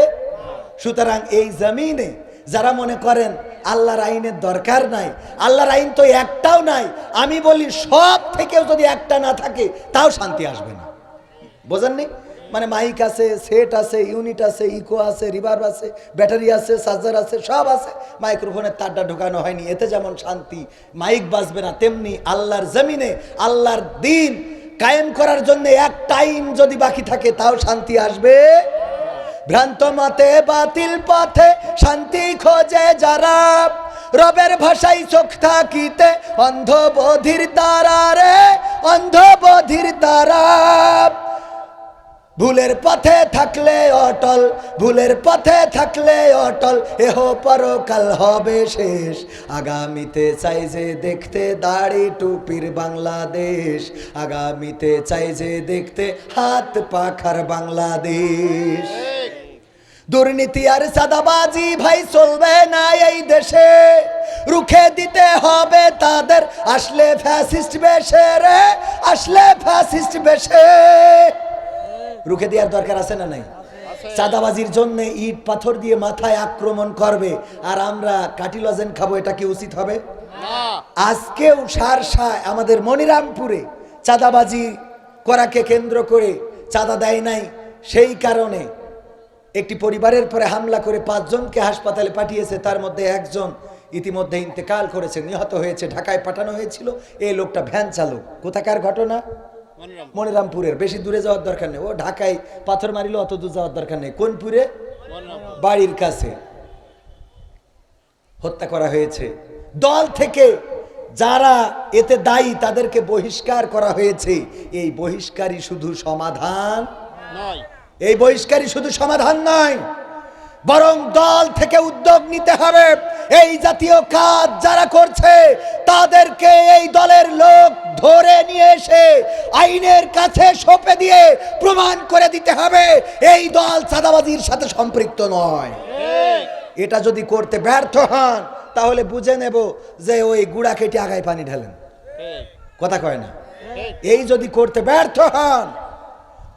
সুতরাং এই জমিনে যারা মনে করেন আল্লাহর আইনের দরকার নাই, আল্লাহর আইন তো একটাও নাই, আমি বলি সব থেকেও যদি একটা না থাকে তাও শান্তি আসবে না। বোঝেননি? মানে মাইক আছে, সেট আছে, ইউনিট আছে, ইকো আছে, রিভার্ব আছে, ব্যাটারি আছে, চার্জার আছে, সব আছে, মাইক্রোফোনের তারটা ঢোকানো হয়নি, এতে যেমন শান্তি, মাইক বাজবে না, তেমনি আল্লাহর জমিনে আল্লাহর দ্বীন কায়েম করার জন্য একটা আইন যদি বাকি থাকে তাও শান্তি আসবে। ভ্রান্ত মতে বাতিল পথে শান্তি খোঁজে যারা, রবের ভাষায় চোখ থাকিতে অন্ধ বধির তারা রে, অন্ধ বধির তারা। ভুলের পথে থাকলে অটল, ভুলের পথে থাকলে অটল, এহ পরকাল হবে শেষ, আগামীতে চাই যে দেখতে দাড়ি টুপির বাংলাদেশ, আগামীতে চাই যে দেখতে হাত পাখার বাংলাদেশ। দুর্নীতি আর সাদাবাজি ভাই চলবে না এই দেশে, রুখে দিতে হবে তাদের আসলে ফ্যাসিস্ট বেশে রে, আসলে ফ্যাসিস্ট বেশে। রুখে দেওয়ার দরকার আছে না নাই? চাঁদাবাজির জন্য ইট পাথর দিয়ে মাথায় আক্রমণ করবে আর আমরা কাটি লজেন খাবো, এটা কি উচিত হবে? আজকেও সারসায় আমাদের মনিরামপুরে চাঁদাবাজি করাকে কেন্দ্র করে চাঁদা দেয় নাই, সেই কারণে একটি পরিবারের পরে হামলা করে 5 জনকে হাসপাতালে পাঠিয়েছে, তার মধ্যে একজন ইতিমধ্যে ইন্তেকাল করেছে, নিহত হয়েছে, ঢাকায় পাঠানো হয়েছিল। এই লোকটা ভ্যান চালক। কোথাকার ঘটনা? মনিরামপুরের। বেশি দূরে যাওয়ার দরকার নেই, ও ঢাকায় পাথর মারিল, অত দূর যাওয়ার দরকার নেই, কোনপুরে বাড়ির কাছে হত্যা করা হয়েছে। দল থেকে যারা এতে দায়ী তাদেরকে বহিষ্কার করা হয়েছে। এই বহিষ্কারই শুধু সমাধান নয়, এই বহিষ্কারই শুধু সমাধান নয়, বরং দল থেকে উদ্যোগ নিতে হবে এই জাতীয় কাজ যারা করছে তাদেরকে এই দলের লোক ধরে নিয়ে এসে আইনের কাছে সঁপে দিয়ে প্রমাণ করে দিতে হবে এই দল চাঁদাবাজির সাথে সম্পৃক্ত নয়। এটা যদি করতে ব্যর্থ হন তাহলে বুঝে নেব যে ওই গুড়া কেটে আগায় পানি ঢালেন, কথা কয় না। এই যদি করতে ব্যর্থ হন,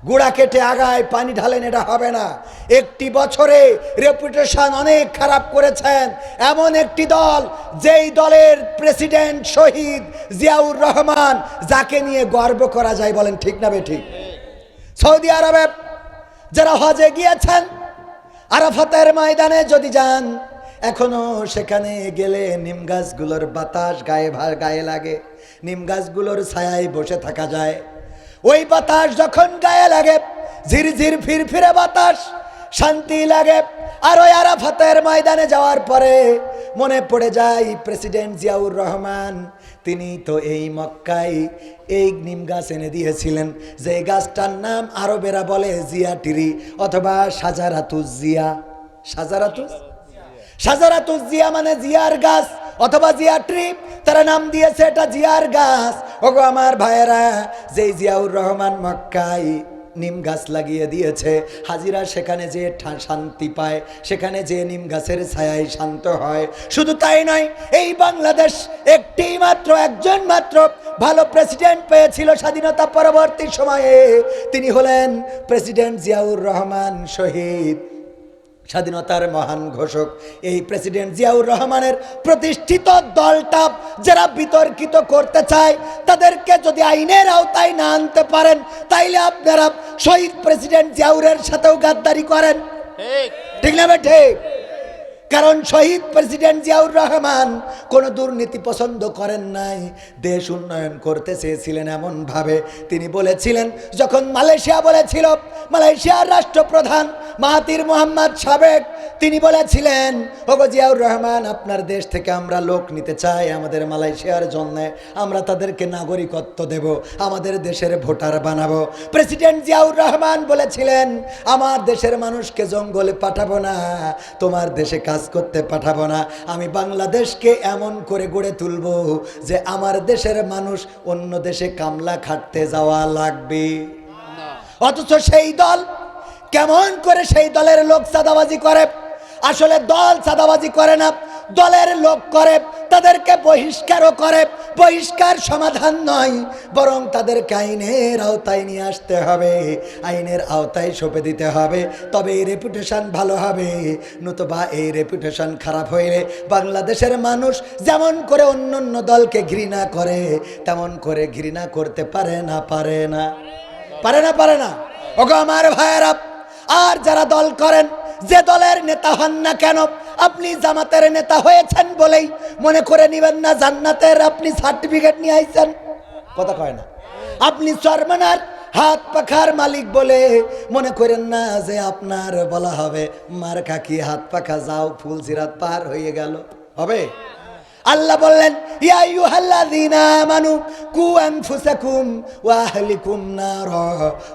গুড়া কেটে আগায় পানি ঢালেন, এটা হবে না। একটি বছরে রেপুটেশন অনেক খারাপ করেছেন এমন একটি দল, যেই দলের প্রেসিডেন্ট শহীদ জিয়াউর রহমান, যাকে নিয়ে গর্ব করা যায়, বলেন ঠিক না বেঠিক? সৌদি আরবে যারা হজে গিয়েছেন, আরাফাতের ময়দানে যদি যান, এখনো সেখানে গেলে নিম গাছগুলোর বাতাস গায়ে লাগে, নিম গাছগুলোর ছায়ায় বসে থাকা যায়। ওই বাতাস যখন গায়ে লাগে, ঝিরঝির ফিরফিরে বাতাস, শান্তি লাগে। আর ওই আরাফাতের ময়দানে যাওয়ার পরে মনে পড়ে যায় প্রেসিডেন্ট জিয়াউর রহমান, তিনি তো এই মক্কায় এই নিম গাছ এনে দিয়েছিলেন, যে গাছটার নাম আরবেরা বলে জিয়া টিরি অথবা সাজারাতুজ জিয়া। সাজারাতুজ জিয়া মানে জিয়ার গাছ অথবা জিয়া ট্রি, তারা নাম দিয়েছে এটা জিয়ার গাছ। ওগো আমার ভাইয়েরা, যেই জিয়াউর রহমান মক্কায় নিম গাছ লাগিয়ে দিয়েছে, হাজিরা সেখানে যে শান্তি পায়, সেখানে যে নিম গাছের ছায়ায় শান্ত হয়। শুধু তাই নয়, এই বাংলাদেশ একজন মাত্র ভালো প্রেসিডেন্ট পেয়েছিল স্বাধীনতা পরবর্তী সময়ে, তিনি হলেন প্রেসিডেন্ট জিয়াউর রহমান শহীদ, স্বাধীনতার মহান ঘোষক। এই প্রেসিডেন্ট জিয়াউর রহমানের প্রতিষ্ঠিত দলটা যারা বিতর্কিত করতে চায়, তাদেরকে যদি আইনের আওতায় না আনতে পারেন, তাইলে আপনারা শহীদ প্রেসিডেন্ট জিয়াউরের সাথেও গাদ্দারি করেন, ঠিক না ঠিক? কারণ শহীদ প্রেসিডেন্ট জিয়াউর রহমান কোনো দুর্নীতি পছন্দ করেন নাই, দেশ উন্নয়ন করতে চেয়েছিলেন এমন ভাবে। তিনি বলেছিলেন, যখন মালয়েশিয়া বলেছিল, মালয়েশিয়ার রাষ্ট্রপ্রধান মাহাতির মোহাম্মদ সাবেক, তিনি বলেছিলেন, ওগো জিয়াউর রহমান, আপনার দেশ থেকে আমরা লোক নিতে চাই আমাদের মালয়েশিয়ার জন্য, আমরা তাদেরকে নাগরিকত্ব দেব, আমাদের দেশের ভোটার বানাবো। প্রেসিডেন্ট জিয়াউর রহমান বলেছিলেন, আমার দেশের মানুষকে জঙ্গলে পাঠাবো না, তোমার দেশে কাজ করতে পাঠাবো না, আমি বাংলাদেশকে এমন করে গড়ে তুলবো যে আমার দেশের মানুষ অন্য দেশে কামলা খাটতে যাওয়া লাগবে। অথচ সেই দল কেমন করে, সেই দলের লোক চাঁদাবাজি করে। আসলে দল চাঁদাবাজি করে না, দলের লোক করে, তাদেরকে বহিষ্কারও করে। বহিষ্কার সমাধান নয়, বরং তাদেরকে আইনের আওতায় নিয়ে আসতে হবে, আইনের আওতায় সঁপে দিতে হবে, তবে এই রেপুটেশন ভালো হবে। নতুবা এই রেপুটেশন খারাপ হইলে বাংলাদেশের মানুষ যেমন করে অন্য দলকে ঘৃণা করে, তেমন করে ঘৃণা করতে পারে না। ওগো আমার ভাইয়েরা, আর যারা দল করেন, যে দলের নেতা হন না কেন, আপনি জামাতের নেতা হয়েছেন বলেই মনে করে নিবেন না জান্নাতের আপনি সার্টিফিকেট নিয়ে আইছেন, কথা কয় না। আপনি চরমানার হাত পাখার মালিক বলে মনে করেন না যে আপনার বলা হবে মার কাকি হাত পাখা যাও, ফুল সিরাত পার হয়ে গেল, হবে? আল্লাহ বললেন, ইয়া আইয়ুহাল্লাযীনা আমানু কু আনফুসাকুম ওয়া আহলিকুম নার।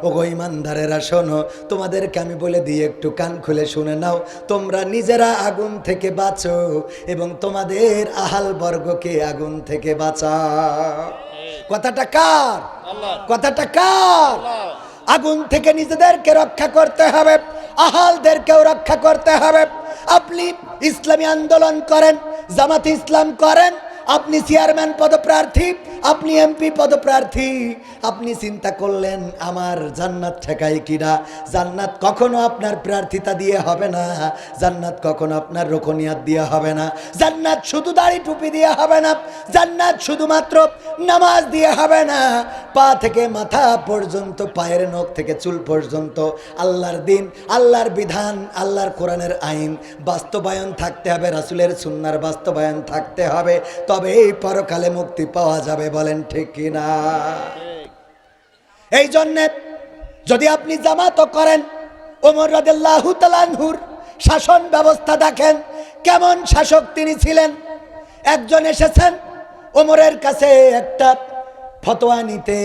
ওগো ঈমানদারেরা শোনো, তোমাদেরকে আমি বলে দিই, একটু কান খুলে শুনে নাও, তোমরা নিজেরা আগুন থেকে বাঁচো এবং তোমাদের আহাল বর্গকে আগুন থেকে বাঁচাও। কথাটা কার? কথাটা কার? আগুন থেকে নিজেদেরকে রক্ষা করতে হবে, আহালদেরকেও রক্ষা করতে হবে। আপনি ইসলামী আন্দোলন করেন, জামাত ইসলাম করেন, আপনি চেয়ারম্যান পদপ্রার্থী, আপনি এমপি পদপ্রার্থী, আপনি চিন্তা করলেন আমার জান্নাত ঠেকাই কিনা? জান্নাত কখনো আপনার প্রার্থিতা দিয়ে হবে না, জান্নাত কখনো আপনার রোকনিয়াত দিয়ে হবে না, জান্নাত শুধু দাড়ি টুপি দিয়ে হবে না, জান্নাত শুধুমাত্র নামাজ দিয়ে হবে না। পা থেকে মাথা পর্যন্ত, পায়ের নখ থেকে চুল পর্যন্ত আল্লাহর দিন, আল্লাহর বিধান, আল্লাহর কোরআনের আইন বাস্তবায়ন থাকতে হবে, রাসূলের সুন্নাহর বাস্তবায়ন থাকতে হবে, তবে এই পরকালে মুক্তি পাওয়া যাবে, বলেন ঠিক কিনা? এই জন্যে যদি আপনি জামাত করেন, ওমর রাদিয়াল্লাহু তাআলা আনহুর শাসন ব্যবস্থা দেখেন, কেমন শাসক তিনি ছিলেন। একজন এসেছেন ওমরের কাছে, একটা ফতোয়া নিতে।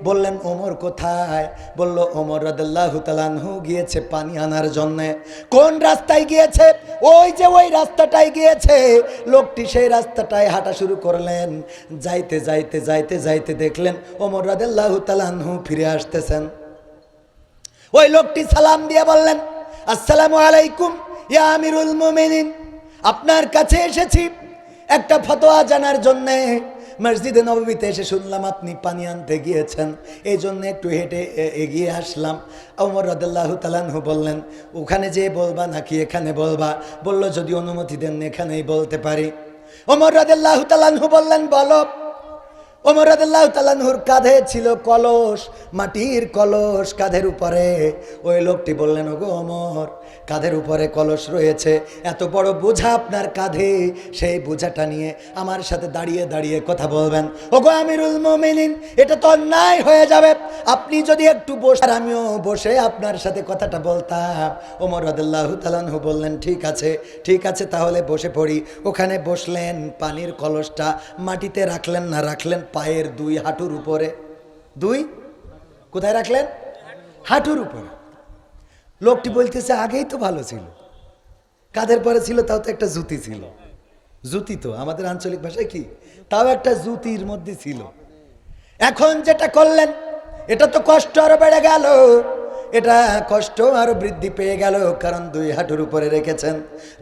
বললেন ওমর কোথায়? বলল ওমর রাদিয়াল্লাহু তাআলা আনহু গিয়েছে পানি আনার জন্য। কোন রাস্তায় গিয়েছে? ওই যে ওই রাস্তাটায় গিয়েছে। লোকটি সেই রাস্তাটায় হাঁটা শুরু করলেন। যাইতে যাইতে যাইতে যাইতে দেখলেন ওমর রাদিয়াল্লাহু তাআলা আনহু ফিরে আসতেছেন। ওই লোকটি সালাম দিয়ে বললেন, আসসালামু আলাইকুম ইয়া আমিরুল মুমিনিন, আপনার কাছে এসেছি একটা ফতোয়া জানার জন্যে। মসজিদে নববীতে এসে শুনলাম আপনি পানি আনতে গিয়েছেন, এই জন্য একটু হেঁটে এগিয়ে আসলাম। ওমর রাদিয়াল্লাহু তাআলা আনহু বললেন, ওখানে যেয়ে বলবা নাকি এখানে বলবা? বলল, যদি অনুমতি দেন এখানেই বলতে পারি। ওমর রাদিয়াল্লাহু তাআলা আনহু বললেন, বলো। ওমর রাদিয়াল্লাহু তাআলা আনহুর কাঁধে ছিল কলস, মাটির কলস কাঁধের উপরে। ওই লোকটি বললেন, ওগো ওমর, কাঁধের উপরে কলস রয়েছে, এত বড় বোঝা আপনার কাঁধে, সেই বোঝাটা নিয়ে আমার সাথে দাঁড়িয়ে দাঁড়িয়ে কথা বলবেন? ওগো আমিরুল মুমিনিন, এটা তো অন্যায় হয়ে যাবে। আপনি যদি একটু বসে, আমিও বসে আপনার সাথে কথাটা বলতাম। ওমর রাদিয়াল্লাহু তাআলা আনহু বললেন, ঠিক আছে ঠিক আছে, তাহলে বসে পড়ি। ওখানে বসলেন, পানির কলসটা মাটিতে রাখলেন না রাখলেন পায়ের 2 হাঁটুর উপরে। 2 কোথায় রাখলেন? হাঁটুর উপরে। লোকটি বলতেছে, আগেই তো ভালো ছিল, কাঁধের পরে ছিল, তাও তো একটা জুতি ছিল। জুতি তো আমাদের আঞ্চলিক ভাষায় কি, তাও একটা জুতির মধ্যে ছিল। এখন যেটা করলেন এটা তো কষ্ট আরো বেড়ে গেল, এটা কষ্ট আরো বৃদ্ধি পেয়ে গেল, কারণ 2 হাঁটুর উপরে রেখেছেন।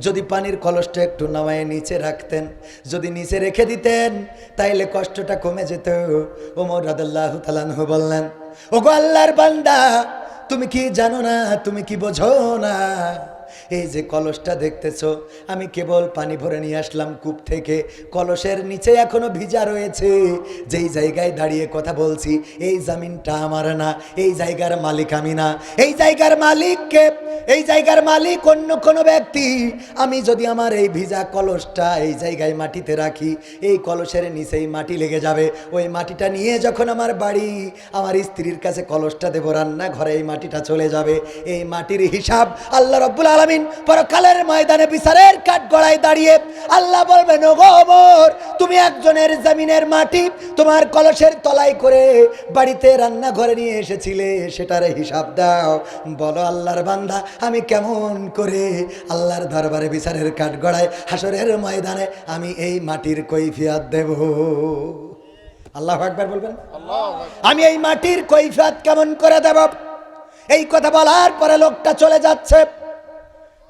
যদি পানির কলসটা একটু নামায়ে নিচে রাখতেন, যদি নিচে রেখে দিতেন, তাইলে কষ্টটা কমে যেত। ওমর রাদিয়াল্লাহু তাআলা আনহু বললেন, ওগো আল্লাহর বান্দা, তুমি কি জানো না, তুমি কি বোঝো না, এই যে কলসটা দেখতেছো, আমি কেবল পানি ভরে নিয়ে আসলাম কূপ থেকে, কলসের নিচে এখনো ভিজা রয়েছে। যেই জায়গায় দাঁড়িয়ে কথা বলছি, এই জমিনটা আমার না, এই জায়গার মালিক আমি না, এই জায়গার মালিককে, এই জায়গার মালিক অন্য কোনো ব্যক্তি। আমি যদি আমার এই ভিজা কলসটা এই জায়গায় মাটিতে রাখি, এই কলসের নিচেই মাটি লেগে যাবে। ওই মাটিটা নিয়ে যখন আমার বাড়ি, আমার স্ত্রীর কাছে কলসটা দেবো, রান্না ঘরে এই মাটিটা চলে যাবে। এই মাটির হিসাব আল্লাহ রাব্বুল আলামিন পরকালের ময়দানে বিচারের কাঠগড়ায় দাঁড়িয়ে আল্লাহ বলবেন, ওগো ওমর, তুমি একজনের জমিনের মাটি তোমার কলসের তলায় করে বাড়িতে রান্না ঘরে নিয়ে এসেছিলে, সেটার হিসাব দাও। বলো আল্লাহর বান্দা, আমি কেমন করে আল্লাহর দরবারে বিচারের কাঠগড়ায় হাসরের ময়দানে আমি এই মাটির কৈফিয়ত দেব? আল্লাহু আকবার বলবেন। আমি এই মাটির কৈফিয়ত কেমন করে দেব? এই কথা বলার পরে লোকটা চলে যাচ্ছে।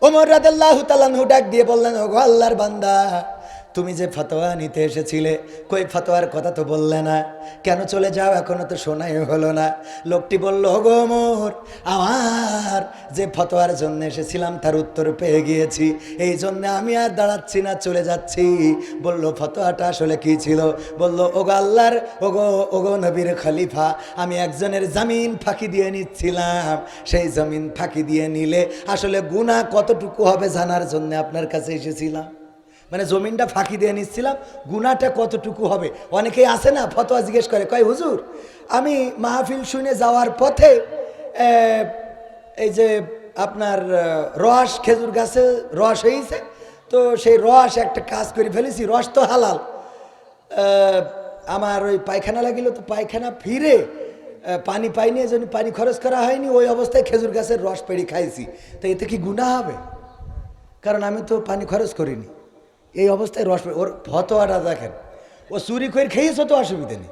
ওমর রাদিয়াল্লাহু তাআলা আনহু ডাক দিয়ে বললেন, ওগো আল্লাহর বান্দা, তুমি যে ফতোয়া নিতে এসেছিলে, কই ফতোয়ার কথা তো বললে না, কেন চলে যাও? এখনো তো শোনাই হলো না। লোকটি বলল, ওগো ওমর, আমার যে ফতোয়ার জন্য এসেছিলাম তার উত্তর পেয়ে গিয়েছি, এই জন্য আমি আর দাঁড়াচ্ছি না, চলে যাচ্ছি। বলল, ফতোয়াটা আসলে কি ছিল? বলল, ওগো আল্লাহর, ওগো নবীর খলিফা, আমি একজনের জমিন ফাঁকি দিয়ে নিচ্ছিলাম, সেই জমিন ফাঁকি দিয়ে নিলে আসলে গুনাহ কতটুকু হবে জানার জন্য আপনার কাছে এসেছিলাম। মানে জমিনটা ফাঁকি দিয়ে নিচ্ছিলাম, গুনাহটা কতটুকু হবে। অনেকেই আসে না, ফতোয়া জিজ্ঞেস করে, কয় হুজুর, আমি মাহফিল শুনে যাওয়ার পথে এই যে আপনার রস, খেজুর গাছে রস হয়েছে, তো সেই রস একটা কাজ করে ফেলেছি, রস তো হালাল, আমার ওই পায়খানা লাগিল, তো পায়খানা ফিরে পানি পাইনি, এজন্য পানি খরচ করা হয়নি, ওই অবস্থায় খেজুর গাছের রস পেড়ে খাইছি, তো এতে কি গুনাহ হবে? কারণ আমি তো পানি খরচ করিনি, এই অবস্থায় রস। ওর ফতোয়াটা দেখেন, ও চুরি করে খেয়েছে তো অসুবিধা নেই,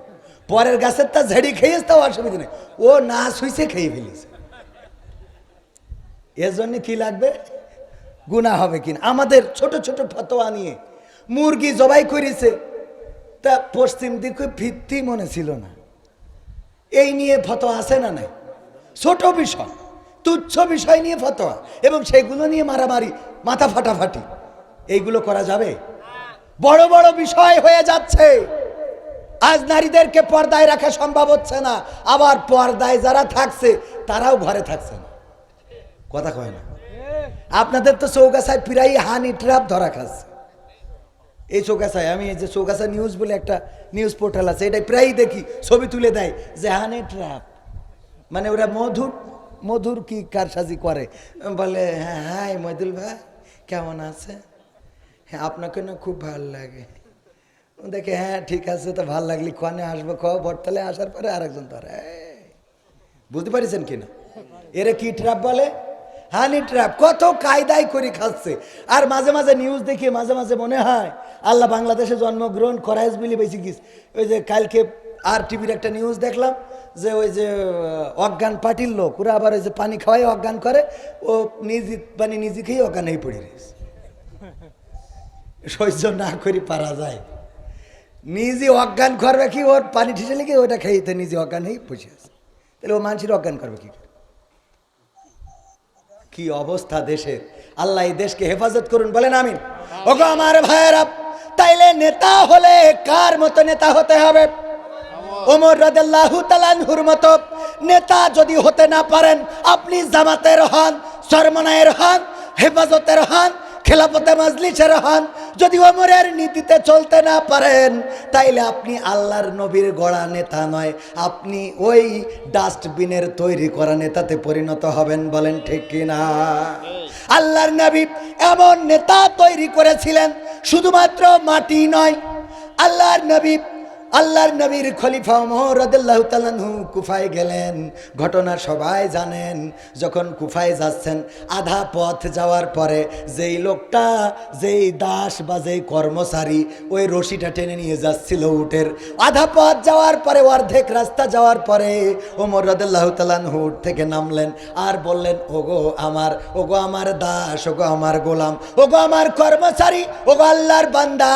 পরের গাছের তা ঝেড়ি খেয়েছে তাও অসুবিধা নেই, ও না শুইছে খেয়ে ফেলেছে, এর জন্য কি লাগবে? গুনাহ হবে কিনা? আমাদের ছোট ছোট ফতোয়া নিয়ে মুরগি জবাই করেছে, তা পশ্চিম দিকে ভিত্তি মনে ছিল না, এই নিয়ে ফতোয়া আছে না নাই? ছোট বিষয়, তুচ্ছ বিষয় নিয়ে ফতোয়া, এবং সেগুলো নিয়ে মারামারি, মাথা ফাটাফাটি, এইগুলো করা যাবে? বড় বড় বিষয় হয়ে যাচ্ছে। আজ নারীদেরকে পর্দায় রাখা সম্ভব হচ্ছে না, আবার পর্দায় যারা থাকছে তারাও ঘরে থাকছে না, কথা কয় না। আপনাদের তো চৌগাছায় প্রায় হানি ট্র্যাপ ধরা খাচ্ছে। এই চৌগাছায়, আমি এই যে চৌগাছা নিউজ বলে একটা নিউজ পোর্টাল আছে, এটা প্রায় দেখি, ছবি তুলে দেয় যে হানি ট্র্যাপ, মানে ওরা মধুর কি কারসাজি করে, বলে হ্যাঁ হাই মইদুল ভাই কেমন আছে, হ্যাঁ আপনাকে না খুব ভালো লাগে, দেখে হ্যাঁ ঠিক আছে, তো ভাল লাগলি, কনে আসবো ক, বটতলে আসার পরে আরেকজন ধরে। বুঝতে পারিছেন কিনা? এরে কি ট্র্যাপ বলে? হানি ট্র্যাপ। কত কায়দাই করে খাচ্ছে। আর মাঝে মাঝে নিউজ দেখি, মাঝে মাঝে মনে হয় আল্লাহ বাংলাদেশে জন্মগ্রহণ করাইস বলে বেশি গিস। ওই যে কালকে আর টিভির একটা নিউজ দেখলাম যে ওই যে অজ্ঞান পার্টির লোক, ওরা আবার ওই যে পানি খাওয়াই অজ্ঞান করে, ও নিজে পানি নিজে খেয়ে অজ্ঞান হয়ে পড়ে রয়েছে। সহ্য না করি পারা যায়, নিজে অজ্ঞান করবে কি, ওর পানি ঠিসে লেগে ওটা খেয়ে নিজে অজ্ঞান হয়ে বসে আছে। তাহলে ও মানুষের অজ্ঞান করবে কি? কি অবস্থা দেশের। আল্লাহ এই দেশকে হেফাজত করুন, বলেন আমিন। ওগো আমার ভাইয়েরা, তাইলে নেতা হলে কার মতো নেতা হতে হবে? ওমর রাদিয়াল্লাহু তাআলা আনহুর মতো নেতা যদি হতে না পারেন, আপনি জামাতের হন, সরমনায়ের হন, হেফাজতের হন, খেলাফতে মাজলিসের হন, যদি ওমরের নীতিতে চলতে না পারেন, তাইলে আপনি আল্লাহর নবীর গড়া নেতা নয়, আপনি ওই ডাস্টবিনের তৈরি করা নেতাতে পরিণত হবেন। বলেন ঠিক কিনা? আল্লাহর নবী এমন নেতা তৈরি করেছিলেন, শুধুমাত্র মাটি নয়। আল্লাহর নবীর খলিফা ওমর রাদিয়াল্লাহু তাআলা আনহু কুফায় গেলেন। ঘটনা সবাই জানেন। যখন কুফায় যাচ্ছেন, আধা পথ যাওয়ার পরে যেই লোকটা, যেই দাস বা যেই কর্মচারী ওই রশিটা টেনে নিয়ে যাচ্ছিল উটের, আধা পথ যাওয়ার পরে, অর্ধেক রাস্তা যাওয়ার পরে ওমর রাদিয়াল্লাহু তাআলা আনহু উট থেকে নামলেন আর বললেন, ওগো আমার দাস, ওগো আমার গোলাম, ওগো আমার কর্মচারী, ওগো আল্লাহর বান্দা,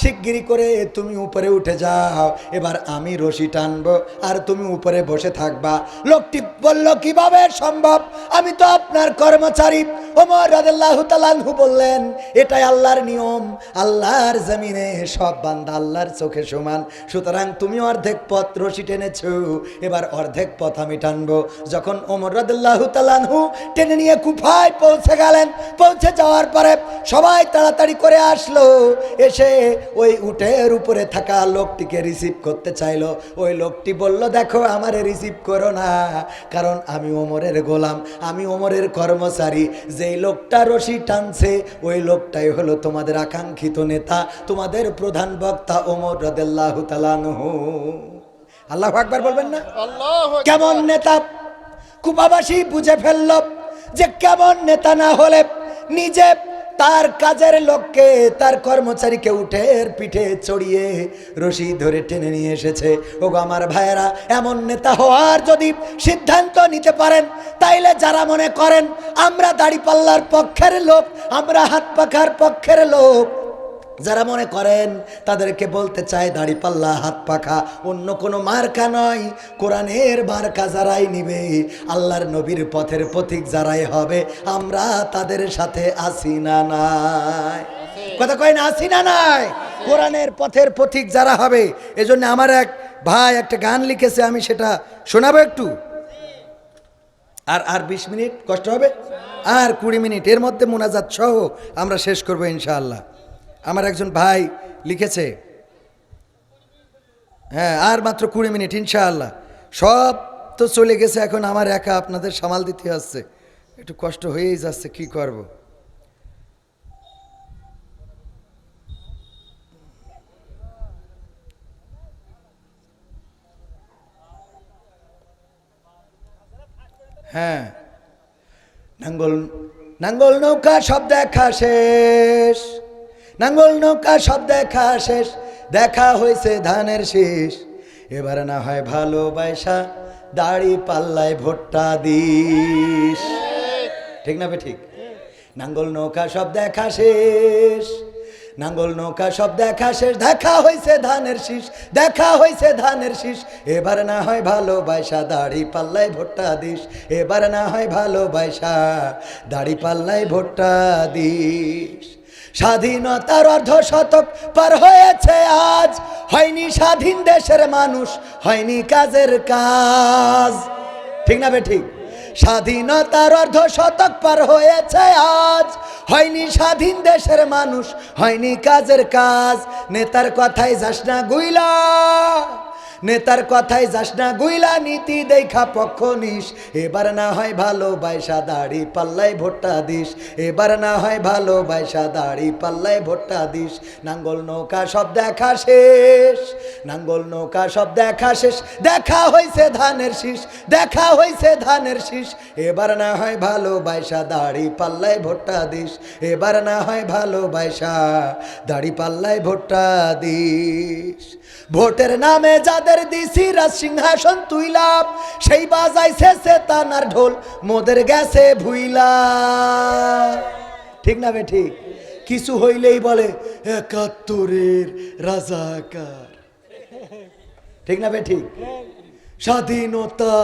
শিগগিরই করে তুমি উপরে উঠে যাও, এবার আমি রশি টানবো আর তুমি উপরে বসে থাকবা। লোকটি বলল, কিভাবে সম্ভব? আমি তো আপনার কর্মচারী। ওমর রাদিয়াল্লাহু তাআলা আনহু বললেন, এটাই আল্লাহর নিয়ম। আল্লাহর জমিনে সব বান্দা আল্লাহর চোখে সমান, সুতরাং তুমি অর্ধেক পথ রশি টেনেছো, এবার অর্ধেক পথ আমি টানবো। যখন ওমর রাদিয়াল্লাহু তাআলা আনহু টেনে নিয়ে কুফায় পৌঁছে গেলেন, পৌঁছে যাওয়ার পরে সবাই তাড়াতাড়ি করে আসলো, এসে ওই উটের উপরে থাকা লোকটিকে রিসিভ করতে চাইলো। ওই লোকটি বলল, দেখো আমারে রিসিভ করো না, কারণ আমি ওমরের গোলাম, আমি ওমরের কর্মচারী। যেই লোকটা রশি টানছে ওই লোকটাই হলো তোমাদের আকাঙ্ক্ষিত নেতা, তোমাদের প্রধান বক্তা ওমর রাদিয়াল্লাহু তাআলা আনহু। আল্লাহু আকবার বলবেন না? কেমন নেতা? কুফাবাসী বুঝে ফেলল যে কেমন নেতা না হলে নিজে তার কাজের লোককে, তার কর্মচারীকে উটের পিঠে চড়িয়ে রশি ধরে টেনে নিয়ে এসেছে। ওগো আমার ভাইয়েরা, এমন নেতা হওয়ার যদি সিদ্ধান্ত নিতে পারেন, তাইলে যারা মনে করেন আমরা দাড়িপাল্লার পক্ষের লোক, আমরা হাত পাখার পক্ষের লোক, যারা মনে করেন, তাদেরকে বলতে চায় দাড়িপাল্লা হাত পাখা অন্য কোনো মার্কা নয়, কোরআনের মার্কা যারাই নিবে, আল্লাহর নবীর পথের পথিক যারাই হবে, আমরা তাদের সাথে আছি না নাই? কথা কয় না, আছি না নাই? কোরআনের পথের পথিক যারা হবে। এজন্য আমার এক ভাই একটা গান লিখেছে, আমি সেটা শোনাবো একটু। আর 20 মিনিট কষ্ট হবে, আর 20 মিনিট, এর মধ্যে মোনাজাত সহ আমরা শেষ করবো ইনশাআল্লাহ। আমার একজন ভাই লিখেছে, হ্যাঁ আর মাত্র 20 মিনিট ইনশাআল্লাহ। সব তো চলে গেছে, এখন আমার একা আপনাদের সামাল দিতে আসছে, একটু কষ্ট হয়েই যাচ্ছে, কি করব। হ্যাঁ, নাঙ্গল নৌকা সব দেখা শেষ, নাঙ্গল নৌকা সব দেখা শেষ, দেখা হয়েছে ধানের শীষ, এবার না হয় ভালোবাসা দাড়ি পাল্লায় ভোটটা দিস। ঠিক না বে ঠিক? নাঙ্গল নৌকা সব দেখা শেষ, নাঙ্গল নৌকা সব দেখা শেষ, দেখা হয়েছে ধানের শীষ, দেখা হয়েছে ধানের শীষ, এবার না হয় ভালোবাসা দাড়ি পাল্লায় ভোটটা দিস, এবার না হয় ভালোবাসা দাড়ি পাল্লায় ভোটটা দিস। স্বাধীনতার অর্ধশতক পার হয়েছে আজ, হয়নি স্বাধীন দেশের মানুষ, হয়নি কাজের কাজ। ঠিক না বে ঠিক? স্বাধীনতার অর্ধশতক পার হয়েছে আজ, হয়নি স্বাধীন দেশের মানুষ, হয়নি কাজের কাজ। নেতার কথাই যাস না গুইলা, নেতার কথায় যাস না গুইলা, নীতি দেখা পক্ষ নিস। এবার না হয় ভালোবাসা দাড়ি পাল্লাই ভোটটা দিস, এবার না হয় ভালোবাসা দাড়ি পাল্লাই ভোটটা দিস। নাঙ্গল নৌকা সব দেখা শেষ, নাঙ্গল নৌকা সব দেখা শেষ, দেখা হইছে ধানের শীষ, দেখা হইছে ধানের শীষ। এবার না হয় ভালোবাসা দাড়ি পাল্লাই ভোটটা দিস, এবার না হয় ভালোবাসা দাড়ি পাল্লাই ভোটটা দিস। ভোটের নামে যাদের দিছি রাজ সিংহাসন তুইলাম, সেই বাজাইছে সেতানার ঢোল, মোদের গেছে ভুইলা। ঠিক না বে ঠিক? কিছু হইলেই বলে ৭১-এর রাজাকার। ঠিক না বে ঠিক? স্বাধীনতা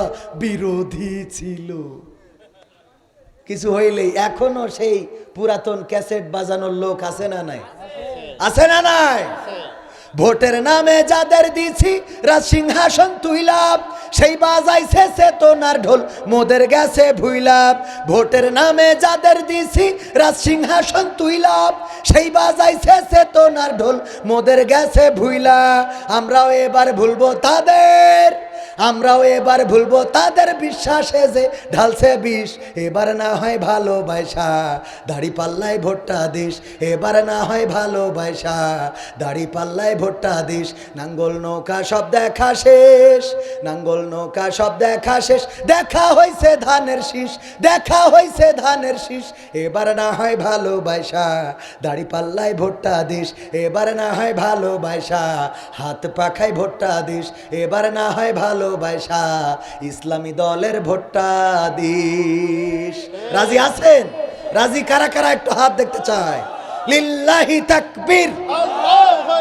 বিরোধী ছিল। কিছু হইলেই এখনো সেই পুরাতন ক্যাসেট বাজানোর লোক আছে না নাই? আছে না নাই? ভোটের নামে যাদের দিছি রাজ সিংহাসন তুইলাম, সেই বাজাইছে চেতনার ঢোল, মোদের গেছে ভুইলাম। ভোটের নামে যাদের দিছি রাজ সিংহাসন তুইলাম, সেই বাজাইছে চেতনার ঢোল, মোদের গেছে ভুইলা। আমরাও এবার ভুলবো তাদের, আমরাও এবার ভুলবো তাদের বিশ্বাসে যে ঢালছে বিষ। এবার না হয় ভালোবাসা দাড়ি পাল্লাই ভোটটা দিস, এবার না হয় ভালোবাসা দাড়ি পাল্লাই ভোটটা দিস। নাঙ্গল নৌকা সব দেখা শেষ, নাঙ্গল নৌকা সব দেখা শেষ, দেখা হইছে ধানের শীষ, দেখা হইছে ধানের শীষ। এবার না হয় ভালোবাসা দাড়ি পাল্লাই ভোটটা দিস, এবার না হয় ভালোবাসা হাত পাখায় ভোটটা দিস, এবার না হয় ভালোবাসা ইসলামী দলের ভোটটা দিস। রাজি আছেন? রাজি কারা কারা একটু হাত দেখতে চায়? লিল্লাহি তাকবীর,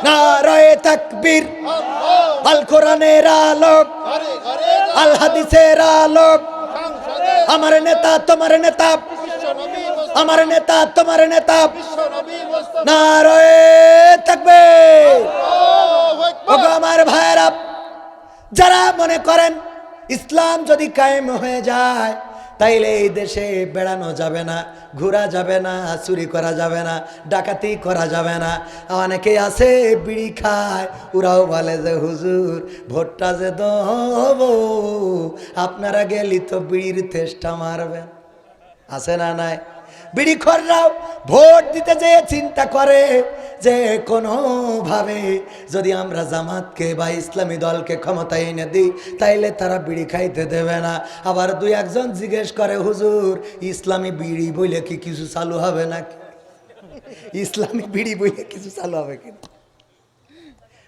নারায়ে তাকবীর। আল কোরআনের আলোক, আল হাদিসের আলোক। আমার নেতা তোমার নেতা, আমার নেতা তোমার নেতা। নারায়ে তাকবীর। ওগো আমার ভাইরা, যারা মনে করেন ইসলাম যদি কায়েম হয়ে যায় তাইলে এই দেশে বেড়ানো যাবে না, ঘোরা যাবে না, চুরি করা যাবে না, ডাকাতি করা যাবে না। অনেকেই আছে বিড়ি খায়, ওরাও বলে যে হুজুর ভোটটা যে দেব, আপনারা গেলি তো বিড়ির তেষ্টা মারবেন। আছে না নাই? বিড়ি খররাও ভোট দিতে যেয়ে চিন্তা করে যে কোনোভাবে যদি আমরা জামাতকে বা ইসলামী দলকে ক্ষমতায় এনে দিই তাইলে তারা বিড়ি খাইতে দেবে না। আবার দুই একজন জিজ্ঞেস করে হুজুর ইসলামী বিড়ি বইলে কি কিছু চালু হবে নাকি? ইসলামী বিড়ি বইলে কিছু চালু হবে কি?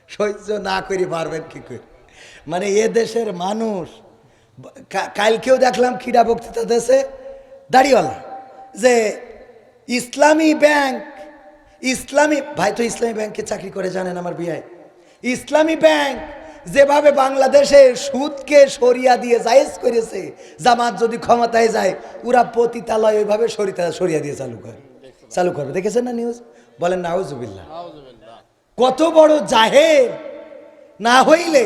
সহ্য না করি পারবেন কি করে? মানে এ দেশের মানুষ, কালকেও দেখলাম ক্রীড়া বক্তৃতা দেশে দাড়িওয়ালা যে ইসলামী ব্যাংক, ইসলামী ভাই তো ইসলামী ব্যাংকে চাকরি করে জানেন আমার বিয়াই, ইসলামী ব্যাংক যেভাবে বাংলাদেশে সুদকে সরিয়া দিয়ে জায়েজ করেছে, জামাত যদি ক্ষমতায় যায় ওরা পতিতালয় ওইভাবে সরিয়া দিয়ে চালু করবে। দেখেছেন না নিউজ? বলেন নাউজুবিল্লাহ। কত বড় জাহেল! না হইলে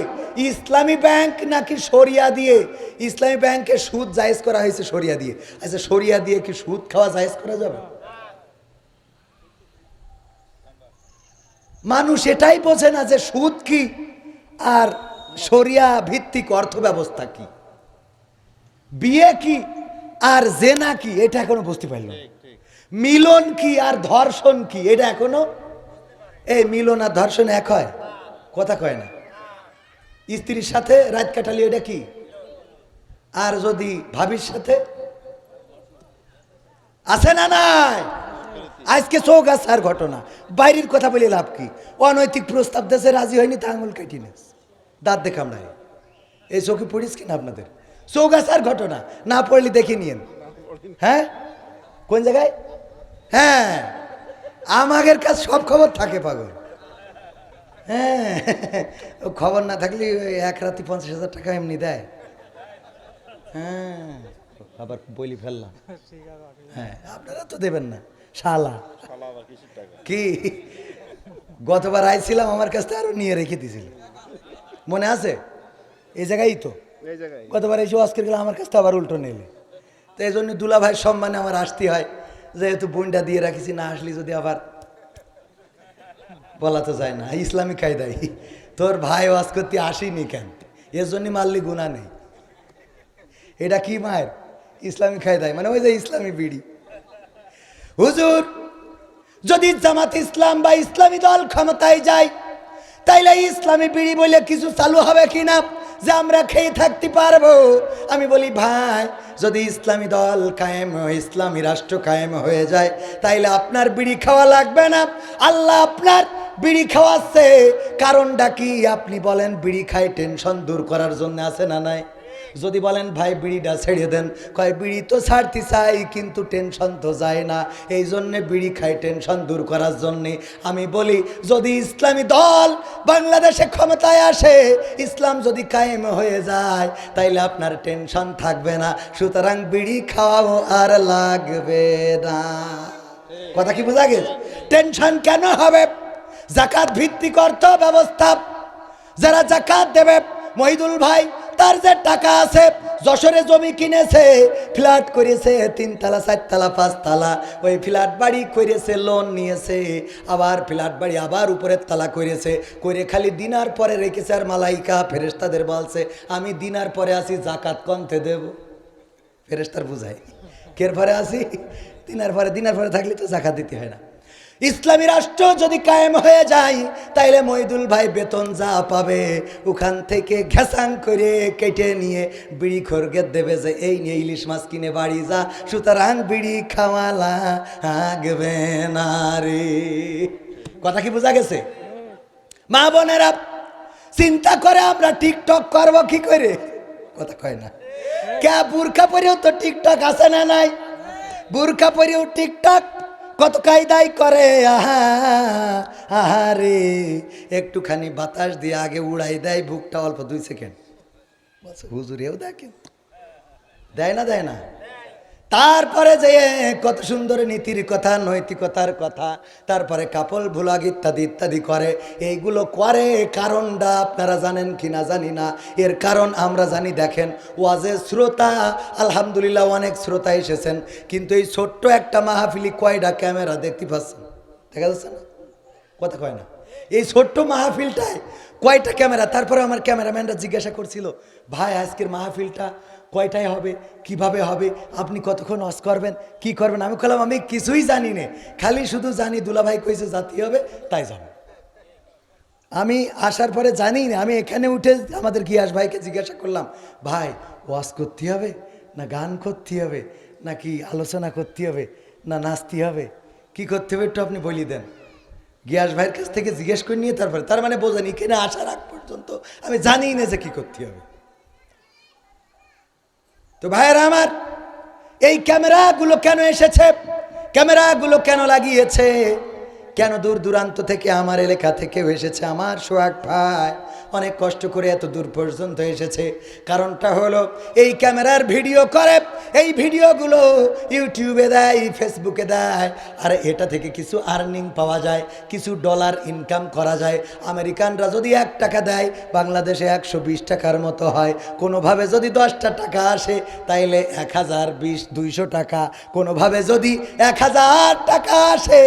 ইসলামী ব্যাংক নাকি সরিয়া দিয়ে, ইসলামী ব্যাংকে সুদ জায়েজ করা হয়েছে সরিয়া দিয়ে। আচ্ছা সরিয়া দিয়ে কি সুদ খাওয়া জায়েজ করা যাবে? মানুষ এটাই বোঝে না যে সুদ কি আর শরিয়া ভিত্তিক অর্থ ব্যবস্থা কি, বিয়ে কি আর জেনা কি, এটা এখনো বুঝতে পারল। মিলন কি আর ধর্ষণ কি, এটা এখনো, এই মিলন আর ধর্ষণ এক হয়? কথা কয় না। স্ত্রীর সাথে রাত কাটালি এটা কি? আর যদি ভাবির সাথে? আছে না নাই? আজকে চৌগাছার ঘটনা, বাইরের কথা বলে লাভ কি? অনৈতিক প্রস্তাব দেশে রাজি হয়নি তা আঙুল কেটে নেস, দাঁত দেখে আমরা এই চোখে পড়িস কিনা আপনাদের? চৌগাছার ঘটনা না পড়লে দেখে নিয়েন। হ্যাঁ কোন জায়গায়? হ্যাঁ আমাদের কাছে সব খবর থাকে পাগল। হ্যাঁ খবর না থাকলে এক রাতে 50,000 টাকা এমনি দেয়। হ্যাঁ আবার বলি ফেললাম। হ্যাঁ আপনারা তো দেবেন না শালা কি? গতবার আইছিলাম আমার কাছ থেকে আরো নিয়ে রেখে দিয়েছিল, মনে আছে? এই জায়গায় তো গতবার এসে আজকের গেলে আমার কাছ থেকে আবার উল্টো নিলে। তো এই জন্য দুলা ভাই সম্মানে আমার আসতে হয়, যেহেতু বোনটা দিয়ে রাখিছি, না আসলে যদি আবার বলা তো যায় না ইসলামী কায়দায়। তোর ভাই ওয়াজ করতে আসিনি কেন, এর জন্য মারলি গুণা নেই। এটা কি মায়ের ইসলামী খায়দায়, মানে ওই যে ইসলামী বিড়ি। হুজুর, যদি জামাত ইসলাম বা ইসলামী দল ক্ষমতায় যায়, তাইলে ইসলামী বিড়ি বলে কিছু চালু হবে কিনা যে আমরা খেয়ে থাকতে পারবো? আমি বলি ভাই, যদি ইসলামী দল কায়েম, ইসলামী রাষ্ট্র কায়েম হয়ে যায়, তাইলে আপনার বিড়ি খাওয়া লাগবে না। আল্লাহ আপনার বিড়ি খাওয়াচ্ছে, কারণটা কি আপনি বলেন? বিড়ি খাই টেনশন দূর করার জন্য, আছে না নাই? যদি বলেন ভাই বিড়িটা ছেড়ে দেন, কয় বিড়ি তো ছাড়তে চাই কিন্তু টেনশন তো যায় না, এই জন্যে বিড়ি খাই টেনশন দূর করার জন্যে। আমি বলি যদি ইসলামী দল বাংলাদেশে ক্ষমতায় আসে, ইসলাম যদি কায়েম হয়ে যায়, তাইলে আপনার টেনশন থাকবে না, সুতরাং বিড়ি খাওয়াও আর লাগবে না। কথা কি বোঝা গেছে? টেনশন কেন হবে? জাকাত ভিত্তিক অর্থ ব্যবস্থা, যারা জাকাত দেবে, মহিদুল ভাই তার যে টাকা আছে, যশোরে জমি কিনেছে, ফ্ল্যাট করেছে, 3 তলা 4 তলা 5 তলা, ওই ফ্ল্যাট বাড়ি করেছে, লোন নিয়েছে, আবার ফ্ল্যাট বাড়ি আবার উপরের তলা করেছে, করে খালি দিনার পরে রেখেছে। আর মালাইকা ফেরেশতাদের বলছে আমি দিনার পরে আসি, জাকাত কমতে দেব। ফেরেশতার বুঝাই কের পরে আসি? দিনার পরে। দিনার পরে থাকলে তো জাকাত দিতে হয় না। ইসলামী রাষ্ট্র যদি কায়েম হয়ে যায়, তাইলে মহিদুল ভাই বেতন যা পাবে ওখান থেকে ঘেসাং করে কেটে নিয়ে বিড়ি খোরকে দেবে যে এই নিয়ে ইলিশ মাছ কিনে বাড়ি যা, সুতরাং বিড়ি খাওয়ালা আগবে না রে। কথা কি বোঝা গেছে? মা বোনেরা চিন্তা করে আমরা টিকটক করব কি করে? কথা কয় না কে? বুরকা পরেও তো টিকটক আছে না নাই? বুরকা পরেও টিকটক কত কায়দাই করে। আহারে, একটুখানি বাতাস দিয়ে আগে উড়াই দেয় বুকটা, অল্প 2 সেকেন্ড। হুজুরেও দেখেন, দেয় না? দেয় না? তারপরে যে কত সুন্দর নীতির কথা, নৈতিকতার কথা, তারপরে কাপল ভুলাগ ইত্যাদি ইত্যাদি করে। এইগুলো করে কারণটা আপনারা জানেন কি না জানি না, এর কারণ আমরা জানি। দেখেন ওয়াজের শ্রোতা আলহামদুলিল্লাহ অনেক শ্রোতা এসেছেন, কিন্তু এই ছোট্ট একটা মাহফিলি কয়টা ক্যামেরা দেখতে পাচ্ছেন? দেখা যাচ্ছে না? কথা কয় না? এই ছোট্ট মাহফিলটায় কয়টা ক্যামেরা? তারপরে আমার ক্যামেরাম্যানরা জিজ্ঞাসা করছিল, ভাই আজকের মাহফিলটা কয়টায় হবে, কিভাবে হবে, আপনি কতক্ষণ ওয়াজ করবেন, কি করবেন? আমি বললাম আমি কিছুই জানি না, খালি শুধু জানি দুলাভাই কইছে জাতি হবে, তাই যাবো। আমি আসার পরে জানি না, আমি এখানে উঠে আমাদের গিয়াস ভাইকে জিজ্ঞাসা করলাম, ভাই ওয়াজ করতে হবে না গান করতে হবে, নাকি আলোচনা করতে হবে, না নাচতে হবে, কি করতে হবে একটু আপনি বলি দেন। গিয়াস ভাইয়ের কাছ থেকে জিজ্ঞেস করে নিয়ে তারপরে, তার মানে বোঝেন এখানে আসার আগ পর্যন্ত আমি জানি না যে কি করতে হবে। তো ভাইয়েরা আমার, এই ক্যামেরাগুলো কেন এসেছে, ক্যামেরাগুলো কেন লাগিয়েছে, কেন দূর দূরান্ত থেকে আমার এলাকা থেকেও এসেছে, আমার সোহাগ ভাই অনেক কষ্ট করে এত দূর পর্যন্ত এসেছে। কারণটা হলো এই ক্যামেরার ভিডিও করে, এই ভিডিওগুলো ইউটিউবে দেয়, ফেসবুকে দেয়, আর এটা থেকে কিছু আর্নিং পাওয়া যায়, কিছু ডলার ইনকাম করা যায়। আমেরিকানরা যদি 1 টাকা দেয়, বাংলাদেশে 120 টাকার মতো হয়। কোনোভাবে যদি 10টা টাকা আসে, তাইলে 1000, 20, 200 টাকা। কোনোভাবে যদি 1000 টাকা আসে,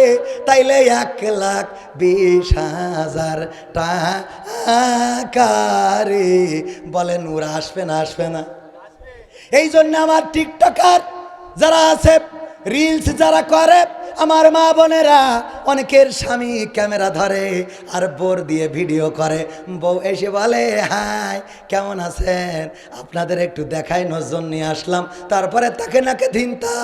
তাইলে 1,20,000 টাকা রে। বলেন ওরা আসবে না? আসবে না? এই জন্য আমার টিকটকার যারা আছে, রিলস যারা করে, আমার মা বোনেরা, অনেকের স্বামী ক্যামেরা ধরে আর বোর দিয়ে ভিডিও করে। বউ এসে বলে হাই কেমন আছেন, আপনাদের একটু দেখাই নজর নিয়ে আসলাম। তারপরে তাকে নাকে ধিনতা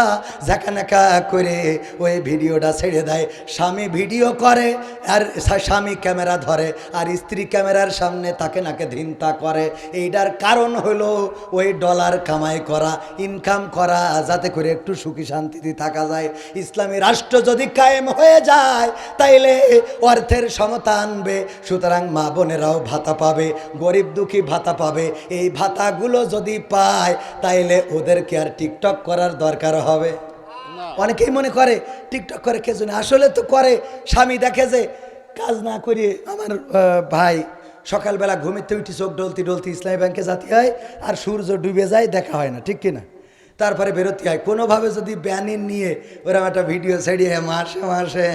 ঝাঁকানাকা করে ওই ভিডিওটা ছেড়ে দেয়। স্বামী ভিডিও করে আর স্বামী ক্যামেরা ধরে, আর স্ত্রী ক্যামেরার সামনে তাকে নাকে ধিনতা করে। এইটার কারণ হলো ওই ডলার কামাই করা, ইনকাম করা, যাতে করে একটু সুখী শান্তিতে থাকা যায়। ইসলামী রাষ্ট্র যদি কায়েম হয়ে যায়, তাইলে অর্থের সমতা আনবে। সুতরাং মা বোনেরাও ভাতা পাবে, গরিব দুঃখী ভাতা পাবে। এই ভাতাগুলো যদি পায়, তাইলে ওদেরকে আর টিকটক করার দরকার হবে। অনেকেই মনে করে টিকটক করে কে জন্য, আসলে তো করে। স্বামী দেখে যে কাজ না করি, আমার ভাই সকালবেলা ঘুমিতে উঠি চোখ ডলতি ডলতি ইসলামী ব্যাংকে জাতি হয়, আর সূর্য ডুবে যায়, দেখা হয় না, ঠিক কিনা? তারপরে বেরোতে হয়। কোনোভাবে যদি ব্যানিন নিয়ে ওরা একটা ভিডিও ছাড়িয়ে মাসে মাসে,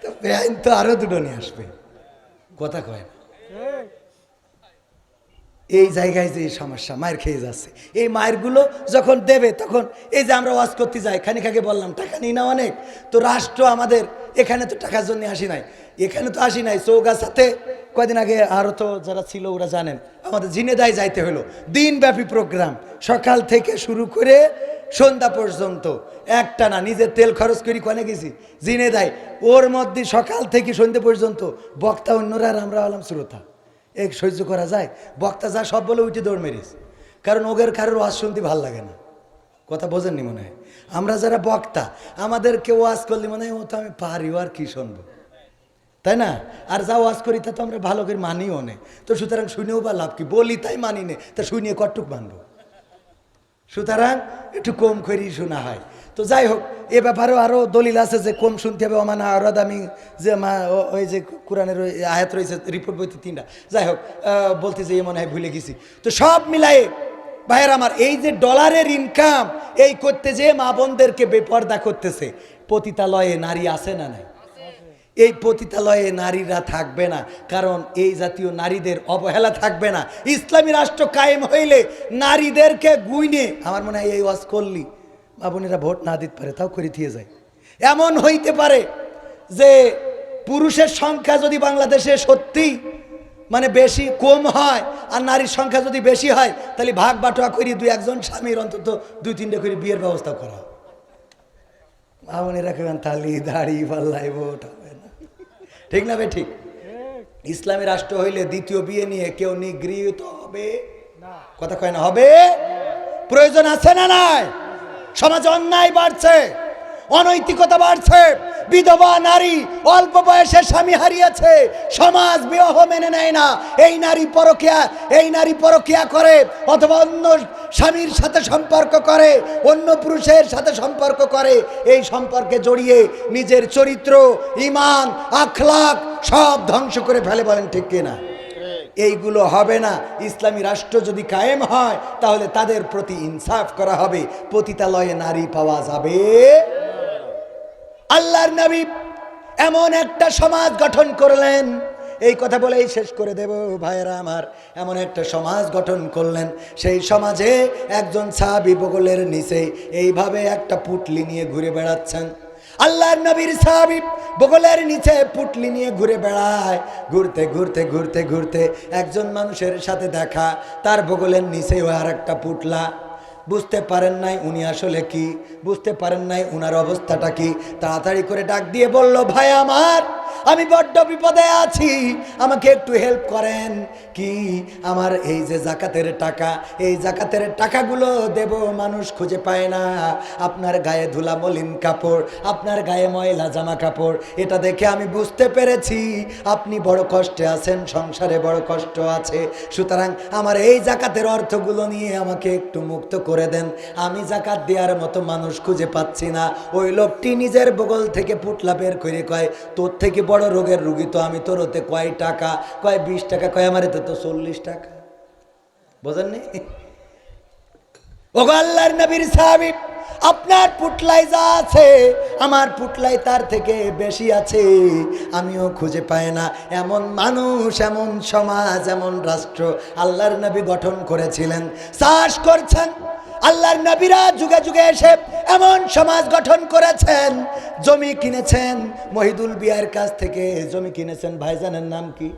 তো ব্যান তো আরও 2টো নিয়ে আসবে। কথা কয় না? এই জায়গায় যে সমস্যা, মায়ের খেয়ে যাচ্ছে। এই মায়েরগুলো যখন দেবে তখন এই যে আমরা ওয়াজ করতে যাই, খানিক আগে বললাম টাকা নিই না অনেক, তো রাষ্ট্র আমাদের এখানে তো টাকার জন্য আসি নাই, এখানে তো আসি নাই চৌগাছাতে কয়দিন আগে আরও তো যারা ছিল ওরা জানেন, আমাদের ঝিনেদায় যাইতে হলো, দিনব্যাপী প্রোগ্রাম, সকাল থেকে শুরু করে সন্ধ্যা পর্যন্ত একটা না, নিজের তেল খরচ করি কনে গেছি ঝিনেদায়, ওর মধ্যে সকাল থেকে সন্ধ্যা পর্যন্ত বক্তা অন্যরা আর আমরা হলাম শ্রোতা। এক সহ্য করা যায়? বক্তা যা সব বলে উঠে দৌড় মেরিস, কারণ ওগের কারোর ওয়াজ শুনতে ভাল লাগে না। কথা বোঝেননি মনে হয়? আমরা যারা বক্তা, আমাদেরকে ওয়াজ করলে মনে হয় ও তো আমি পারি, ও আর কি শুনবো, তাই না? আর যা ওয়াজ করি তা তো আমরা ভালো করে মানিও নে, তো সুতরাং শুনেও বা লাভ কি, বলি তাই মানি নে, তা শুনিয়ে কটুক মানবো, সুতরাং একটু কম করেই শোনা হয়। তো যাই হোক, এ ব্যাপারেও আরও দলিল আছে যে কম শুনতে হবে, অমানা আরদ, আমি যে ওই যে কোরআনের ওই আয়াত রয়েছে রিপোর্ট বইতে 3টা, যাই হোক বলতে যে মনে হয় ভুলে গেছি। তো সব মিলাই ভাইয়ের আমার, এই যে ডলারের ইনকাম এই করতে যে মা বোনদেরকে বেপর্দা করতেছে, পতিতালয়ে নারী আছে না নাই? এই পতিতালয়ে নারীরা থাকবে না, কারণ এই জাতীয় নারীদের অবহেলা থাকবে না। ইসলামী রাষ্ট্র কায়েম হইলে নারীদেরকে গুইনে, আমার মনে হয় এই ওয়াজ করলি মা বোনেরা ভোট না দিতে পারে, তাও করে দিয়ে যায়। এমন হইতে পারে যে পুরুষের সংখ্যা যদি বাংলাদেশে সত্যি মানে বেশি কম হয়, আর নারীর সংখ্যা যদি বেশি হয়, তাহলে ভাগ বাটোয়া করি 2-1 স্বামীর অন্তত 2-3টে করে বিয়ের ব্যবস্থা করা। মা বোনেরা কেমন তালি দাড়ি পাল্লাই ভোট হবে না, ঠিক না ভাই? ঠিক। ইসলামী রাষ্ট্র হইলে দ্বিতীয় বিয়ে নিয়ে কেউ নিগৃহীত হবে? কথা কয় না হবে? প্রয়োজন আছে না নাই? সমাজে অন্যায় বাড়ছে, অনৈতিকতা বাড়ছে, বিধবা নারী অল্প বয়সে স্বামী হারিয়েছে, সমাজ বিবাহ মেনে নেয় না, এই নারী পরকিয়া করে, অথবা অন্য স্বামীর সাথে সম্পর্ক করে, অন্য পুরুষের সাথে সম্পর্ক করে, এই সম্পর্কে জড়িয়ে নিজের চরিত্র, ঈমান, আখলাক সব ধ্বংস করে ফেলে। বলেন ঠিক কিনা? এইগুলো হবে না। ইসলামী রাষ্ট্র যদি কায়েম হয় তাহলে তাদের প্রতি ইনসাফ করা হবে, পতিতালয়ে নারী পাওয়া যাবে। আল্লাহর নবী এমন একটা সমাজ গঠন করলেন, এই কথা বলেই শেষ করে দেব ভাইয়েরা আমার, এমন একটা সমাজ গঠন করলেন, সেই সমাজে একজন সাহাবী বগলের নিচে এইভাবে একটা পুটলি নিয়ে ঘুরে বেড়াচ্ছেন। আল্লাহর নবীর সাহাবী বগলের নিচে পুটলি নিয়ে ঘুরে বেড়ায়, ঘুরতে ঘুরতে ঘুরতে ঘুরতে একজন মানুষের সাথে দেখা, তার বগলের নিচেও আর একটা পুটলা। বুঝতে পারেন নাই উনি আসলে কি, বুঝতে পারেন নাই উনার অবস্থাটা কি, তাড়াতাড়ি করে ডাক দিয়ে বলল, ভাই আমার, আমি বড্ড বিপদে আছি, আমাকে একটু হেল্প করেন। কি? আমার এই যে জাকাতের টাকা, এই জাকাতের টাকাগুলো দেব, মানুষ খুঁজে পায় না, আপনার গায়ে ধুলা মলিন কাপড়, আপনার গায়ে ময়লা জামা কাপড়, এটা দেখে আমি বুঝতে পেরেছি আপনি বড় কষ্টে আছেন, সংসারে বড় কষ্ট আছে, সুতরাং আমার এই জাকাতের অর্থগুলো নিয়ে আমাকে একটু মুক্ত করে দেন, আমি জাকাত দেওয়ার মতো মানুষ খুঁজে পাচ্ছি না। ওই লোকটি নিজের বগল থেকে পুটলা বের করে কয়, তোর থেকে বড় রোগের রুগী তো আমি, তোর হতে কয় টাকা? কয় 20 টাকা। কয় আমার এতে তো 40 টাকা। বোঝেননি? ওগো আল্লাহর নবীর সাহাবী, আপনার পুটলাই যা আছে আমার পুটলাই তার থেকে বেশি আছে, আমিও খুঁজে পাই না। এমন মানুষ, এমন সমাজ, এমন রাষ্ট্র আল্লাহর নবী গঠন করেছিলেন, চাষ করছেন। আল্লাহর নবীরা যুগে যুগে এসে এমন সমাজ গঠন করেছেন। জমি কিনেছেন মহিদুল বিয়ার কাছ থেকে, জমি কিনেছেন ভাইজানের নাম কি?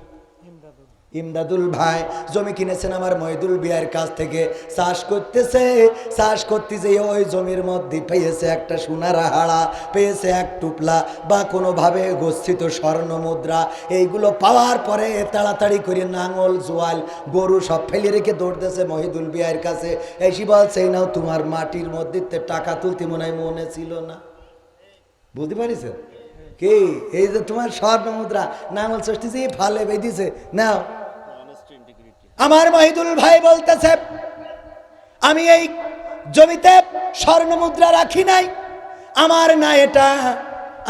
ইমদাদুল ভাই জমি কিনেছেন আমার মহিদুল বিয়ার কাছ থেকে। চাষ করতেছে, চাষ করতে যেয়ে ওই জমির মধ্যে পেয়েছে একটা সোনার হাড়া, পেয়েছে এক টুপলা বা কোনোভাবে গচ্ছিত স্বর্ণ মুদ্রা। এইগুলো পাওয়ার পরে তাড়াতাড়ি করে নাঙল জোয়াল গরু সব ফেলে রেখে দৌড়তেছে মহিদুল বিয়ার কাছে। এসি বলছে, এই নাও তোমার মাটির মধ্যে টাকা তুলতে মনে ছিল না। বুঝতে পারিছেন কি? এই যে তোমার স্বর্ণ মুদ্রা, নাঙল ষষ্ঠী যে ফালে বেঁধেছে, নাও। আমার মহিদুল ভাই বলতেছে, আমি এই জমিতে স্বর্ণ মুদ্রা রাখি নাই, আমার না এটা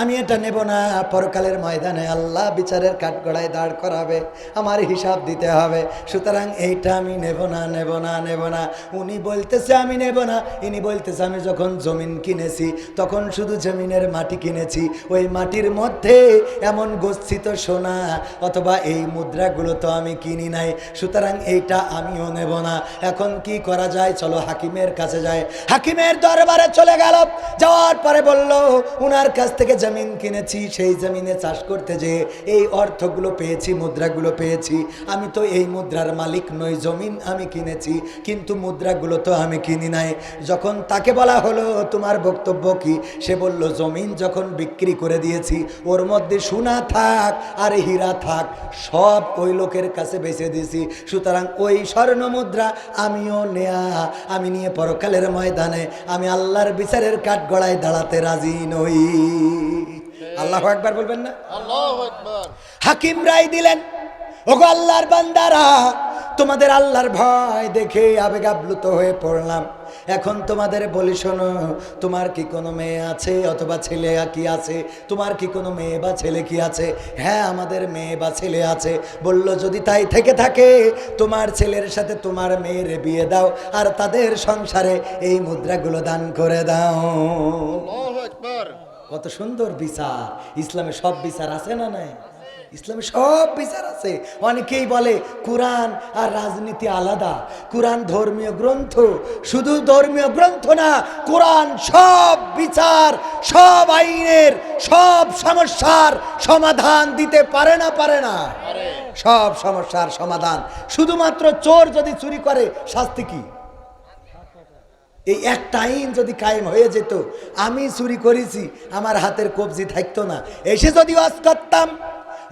আমি এটা নেব না। পরকালের ময়দানে আল্লাহ বিচারের কাঠগড়ায় দাঁড় করাবে, আমার হিসাব দিতে হবে। সুতরাং এইটা আমি নেব না, নেব না, নেব না। উনি বলতেছে আমি নেব না, ইনি বলতেছে আমি যখন জমিন কিনেছি তখন শুধু জমিনের মাটি কিনেছি, ওই মাটির মধ্যে এমন গচ্ছিত সোনা অথবা এই মুদ্রাগুলো তো আমি কিনি নাই, সুতরাং এইটা আমিও নেব না। এখন কি করা যায়? চলো হাকিমের কাছে যায়। হাকিমের দরবারে চলে গেল। যাওয়ার পরে বলল উনার কাছ থেকে জমিন কিনেছি, সেই জমিনে চাষ করতে যেয়ে এই অর্থগুলো পেয়েছি, মুদ্রাগুলো পেয়েছি। আমি তো এই মুদ্রার মালিক নই, জমিন আমি কিনেছি কিন্তু মুদ্রাগুলো তো আমি কিনি নাই। যখন তাকে বলা হলো তোমার বক্তব্য কি, সে বলল জমিন যখন বিক্রি করে দিয়েছি ওর মধ্যে সোনা থাক আর হীরা থাক সব ওই লোকের কাছে বেচে দিয়েছি, সুতরাং ওই স্বর্ণ মুদ্রা আমিও নেয়া, আমি নিয়ে পরকালের ময়দানে আমি আল্লাহর বিচারের কাঠগড়ায় দাঁড়াতে রাজি নই। আল্লাহু আকবার বলবেন না? আল্লাহু আকবার। হাকিম রায় দিলেন, ওগো আল্লাহর বান্দারা, তোমাদের আল্লাহর ভয় দেখে আবেগ আপ্লুত হয়ে পড়লাম। এখন তোমাদের বলি শোনো, তোমার কি কোনো মেয়ে আছে অথবা ছেলে কি আছে? তোমার কি কোনো মেয়ে বা ছেলে কি আছে? হ্যাঁ আমাদের মেয়ে বা ছেলে আছে। বলল যদি তাই থেকে থাকে তোমার ছেলের সাথে তোমার মেয়ের বিয়ে দাও আর তাদের সংসারে এই মুদ্রাগুলো দান করে দাও। আল্লাহু আকবার। কত সুন্দর বিচার! ইসলামে সব বিচার আছে না নাই? ইসলামে সব বিচার আছে। অনেকেই বলে কোরআন আর রাজনীতি আলাদা। কোরআন ধর্মীয় গ্রন্থ, শুধু ধর্মীয় গ্রন্থ না, কোরআন সব বিচার, সব আইনের, সব সমস্যার সমাধান দিতে পারে না, পারে না? সব সমস্যার সমাধান। শুধুমাত্র চোর যদি চুরি করে শাস্তি কি? এই একটা আইন যদি কায়েম হয়ে যেত, আমি চুরি করেছি আমার হাতের কবজি থাকতো না, এসে যদি ওয়াজ করতাম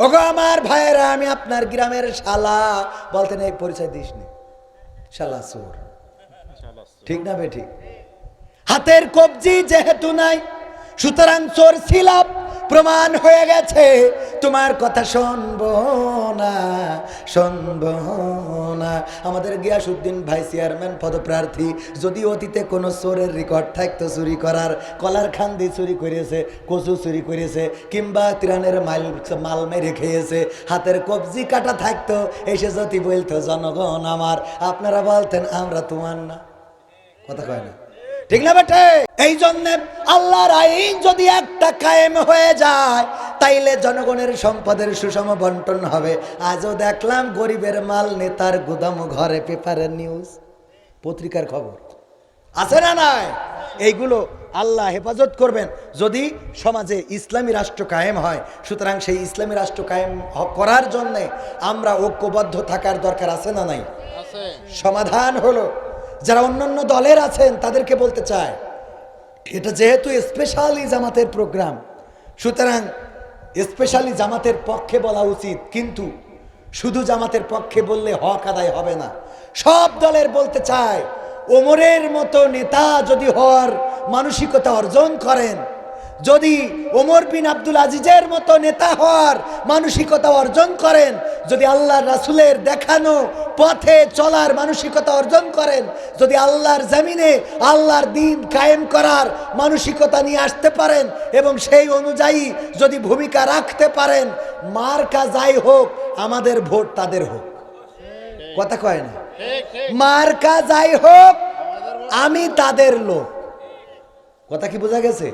ওগো আমার ভাইয়েরা আমি আপনার গ্রামের শালা, বলতেন এই পরিচয় দিস নি, শালা চোর। ঠিক না বেঠিক? হাতের কবজি যেহেতু নাই সুতরাং চোর ছিলাম, প্রমাণ হয়ে গেছে। তোমার কথা শুনবো না, শুনবো না। আমাদের গিয়াসউদ্দিন ভাই চেয়ারম্যান পদপ্রার্থী, যদি অতীতে কোনো চোরের রেকর্ড থাকতো চুরি করার, কলার খান্দি চুরি করেছে, কচু চুরি করেছে, কিংবা ত্রাণের মাল মেরে খেয়েছে, হাতের কবজি কাটা থাকতো, এসে যদি বলতো জনগণ আমার, আপনারা বলতেন আমরা তোমার না। কথা কয় না? ঠিক না বেটে? এই জন্য আল্লাহর আইন যদি একটা কায়েম হয়ে যায় তাইলে জনগণের সম্পদের সুষম বন্টন হবে। আজও দেখলাম গরিবের মাল নেতার গুদাম ঘরে, পেপারের নিউজ, পত্রিকার খবর আছে না নাই? এইগুলো আল্লাহ হেফাজত করবেন যদি সমাজে ইসলামী রাষ্ট্র কায়েম হয়। সুতরাং সেই ইসলামী রাষ্ট্র কায়েম করার জন্য আমরা ঐক্যবদ্ধ থাকার দরকার আছে না নাই? আছে। সমাধান হলো, যারা অন্যান্য দলের আছেন তাদেরকে বলতে চায়, এটা যেহেতু স্পেশালি জামাতের প্রোগ্রাম, সুতরাং স্পেশালি জামাতের পক্ষে বলা উচিত, কিন্তু শুধু জামাতের পক্ষে বললে হক আদায় হবে না। সব দলের বলতে চায়, ওমরের মতো নেতা যদি হওয়ার মানসিকতা অর্জন করেন, যদি ওমর বিন আব্দুল আজিজের মতো নেতা হওয়ার মানসিকতা অর্জন করেন, যদি আল্লাহর রাসূলের দেখানো পথে চলার মানসিকতা অর্জন করেন, যদি আল্লাহর জমিনে আল্লাহর দ্বীন কায়েম করার মানসিকতা নিয়ে আসতে পারেন এবং সেই অনুযায়ী যদি ভূমিকা রাখতে পারেন, মার্কা যাই হোক আমাদের ভোট তাদের হোক। কথা কয় না? ঠিক ঠিক। মার্কা যাই হোক আমি তাদের লোক। কথা কি বোঝা গেছে?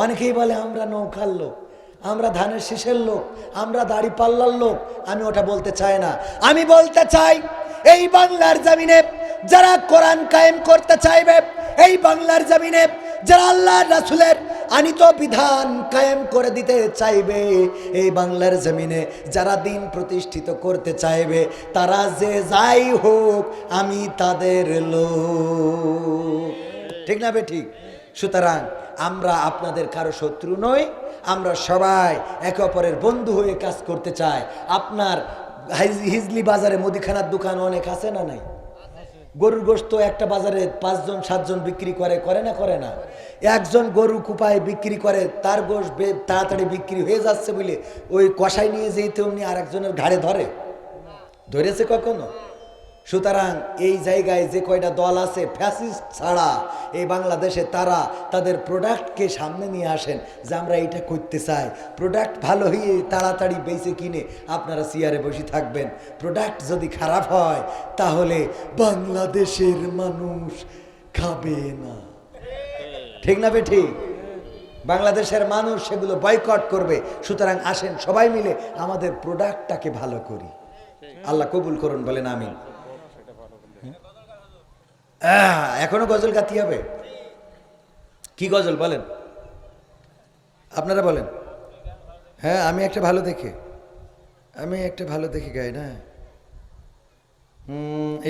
অনেকেই বলে আমরা নৌকার লোক, আমরা ধানের শীষের লোক, আমরা দাড়ি পাল্লার লোক। আমি ওটা বলতে চাই না। আমি বলতে চাই এই বাংলার জমিনে যারা কোরআন কায়েম করতে চাইবে, এই বাংলার জমিনে যারা আল্লাহ রাসূলের আনিত বিধান কায়েম করে দিতে চাইবে, এই বাংলার জমিনে যারা দিন প্রতিষ্ঠিত করতে চাইবে, তারা যে যাই হোক আমি তাদের লোক। ঠিক না বে ঠিক? সুতরাং আমরা আপনাদের কারো শত্রু নই, আমরা সবাই একে অপরের বন্ধু হয়ে কাজ করতে চাই। আপনার হিজলি বাজারে মুদিখানার দোকান অনেক আছে না নাই? গরুর গোশত একটা বাজারে 5 জন 7 জন বিক্রি করে, করে না করে না? একজন গরু কুপায় বিক্রি করে, তার গোশ তাড়াতাড়ি বিক্রি হয়ে যাচ্ছে বলে ওই কষাই নিয়ে যেতে উনি আর একজনের ঘাড়ে ধরে, ধরেছে কখনো? সুতরাং এই জায়গায় যে কয়টা দল আছে ফ্যাসিস্ট ছাড়া এই বাংলাদেশে তারা তাদের প্রোডাক্টকে সামনে নিয়ে আসেন যে আমরা এইটা করতে চাই। প্রোডাক্ট ভালো হয়ে তাড়াতাড়ি বেঁচে কিনে আপনারা চেয়ারে বসে থাকবেন। প্রোডাক্ট যদি খারাপ হয় তাহলে বাংলাদেশের মানুষ খাবে না। ঠিক না ঠিক? বাংলাদেশের মানুষ সেগুলো বয়কট করবে। সুতরাং আসেন সবাই মিলে আমাদের প্রোডাক্টটাকে ভালো করি। আল্লাহ কবুল করুন, বলেন আমিন। এখনো গজল গাতি হবে? কি গজল বলেন, আপনারা বলেন। হ্যাঁ, আমি একটা ভালো দেখে গাই না।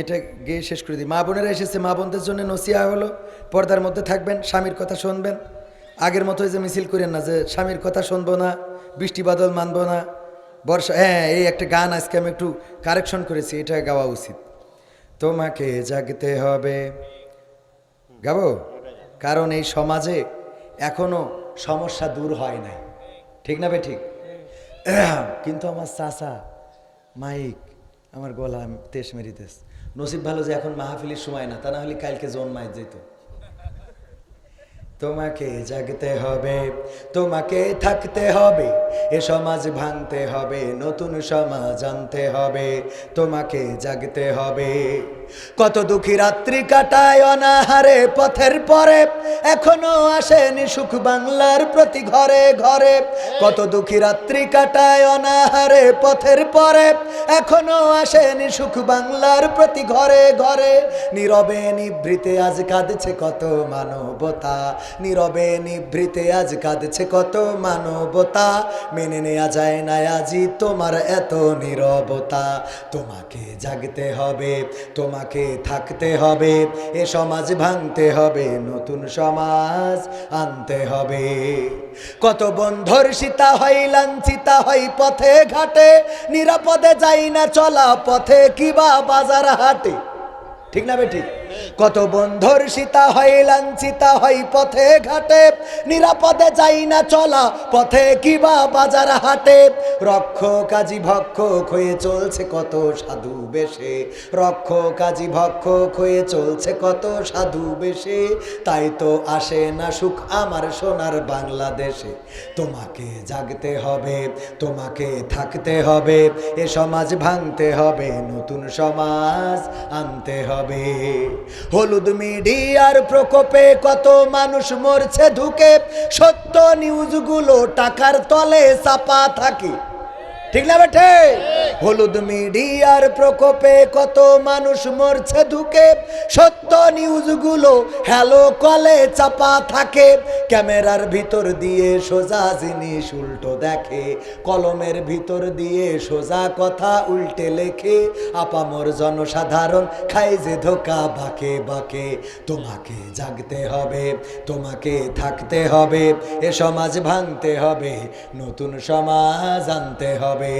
এটা গেয়ে শেষ করে দিই। মা বোনেরা এসেছে, মা বোনদের জন্য নসিহা হলো, পর্দার মধ্যে থাকবেন, স্বামীর কথা শুনবেন। আগের মতো যে মিছিল করেন না যে স্বামীর কথা শুনবো না, বৃষ্টি বাদল মানবো না, বর্ষা। হ্যাঁ, এই একটা গান আজকে আমি একটু কারেকশন করেছি, এটা গাওয়া উচিত। তোমাকে জাগতে হবে, গাবো? কারণ এই সমাজে এখনো সমস্যা দূর হয় নাই। ঠিক না ঠিক? কিন্তু আমার চাচা মাইক, আমার গলা তেস মেরিতেস। নসিব ভালো যে এখন মাহফিলের সময় না, তা না হলে কালকে জন মাইক যেত। তোমাকে জাগতে হবে, তোমাকে থাকতে হবে, এ সমাজ ভাঙতে হবে, নতুন সমাজ আনতে হবে। তোমাকে জাগতে হবে। কত দুঃখী রাত্রি কাটায় অনাহারে পথের পরে, এখনো আসেনি সুখ বাংলার প্রতি ঘরে ঘরে। কত দুঃখী রাত্রি কাটায় অনাহারে পথের পরে, এখনো আসেনি সুখ বাংলার প্রতি ঘরে ঘরে। নীরবে নিভৃতে আজ কাঁদছে কত মানবতা, নীরবে নিভৃতে আজ কাঁদছে কত মানবতা। মেনে নেওয়া যায় না আজি তোমার এত নীরবতা। তোমাকে জাগতে হবে, তোমাকে থাকতে হবে, এ সমাজ ভাঙতে হবে, নতুন সমাজ আনতে হবে। কত বন্ধুর সীতা হয় লাঞ্ছিতা হয় পথে ঘাটে, নিরাপদে যাই না চলা পথে কিবা বাজার হাটে। ঠিক না ঠিক? কত বন্ধুর সীতা হয় লাঞ্ছিতা হয় পথে ঘাটে, নিরাপদে যাই না চলা পথে কিবা বাজার হাটে। রক্ষ কাজী ভক্ষক হয়ে চলছে কত সাধু বেশে, রক্ষ কাজী ভক্ষক হয়ে চলছে কত সাধু বেশে। তাই তো আসে না সুখ আমার সোনার বাংলাদেশে। তোমাকে জাগতে হবে, তোমাকে থাকতে হবে, এ সমাজ ভাঙতে হবে, নতুন সমাজ আনতে হবে। হলুদ মিডিয়ার প্রকোপে কত মানুষ মরছে ঢুকে, সত্য নিউজগুলো টাকার তলে চাপা থাকে। ঠিক না বেঠে? হলুদ মিডিয়ার প্রকোপে কত মানুষ মরছে ঢুকে, সত্য নিউজগুলো হ্যালো কলে চাপা থাকে। ক্যামেরার ভিতর দিয়ে সোজা জিনিস উল্টো দেখে, কলমের ভিতর দিয়ে সোজা কথা উল্টে লেখে। আপামর জনসাধারণ খায় যে ধোকা বাঁকে বাঁকে। তোমাকে জাগতে হবে, তোমাকে থাকতে হবে, এ সমাজ ভাঙতে হবে, নতুন সমাজ আনতে হবে।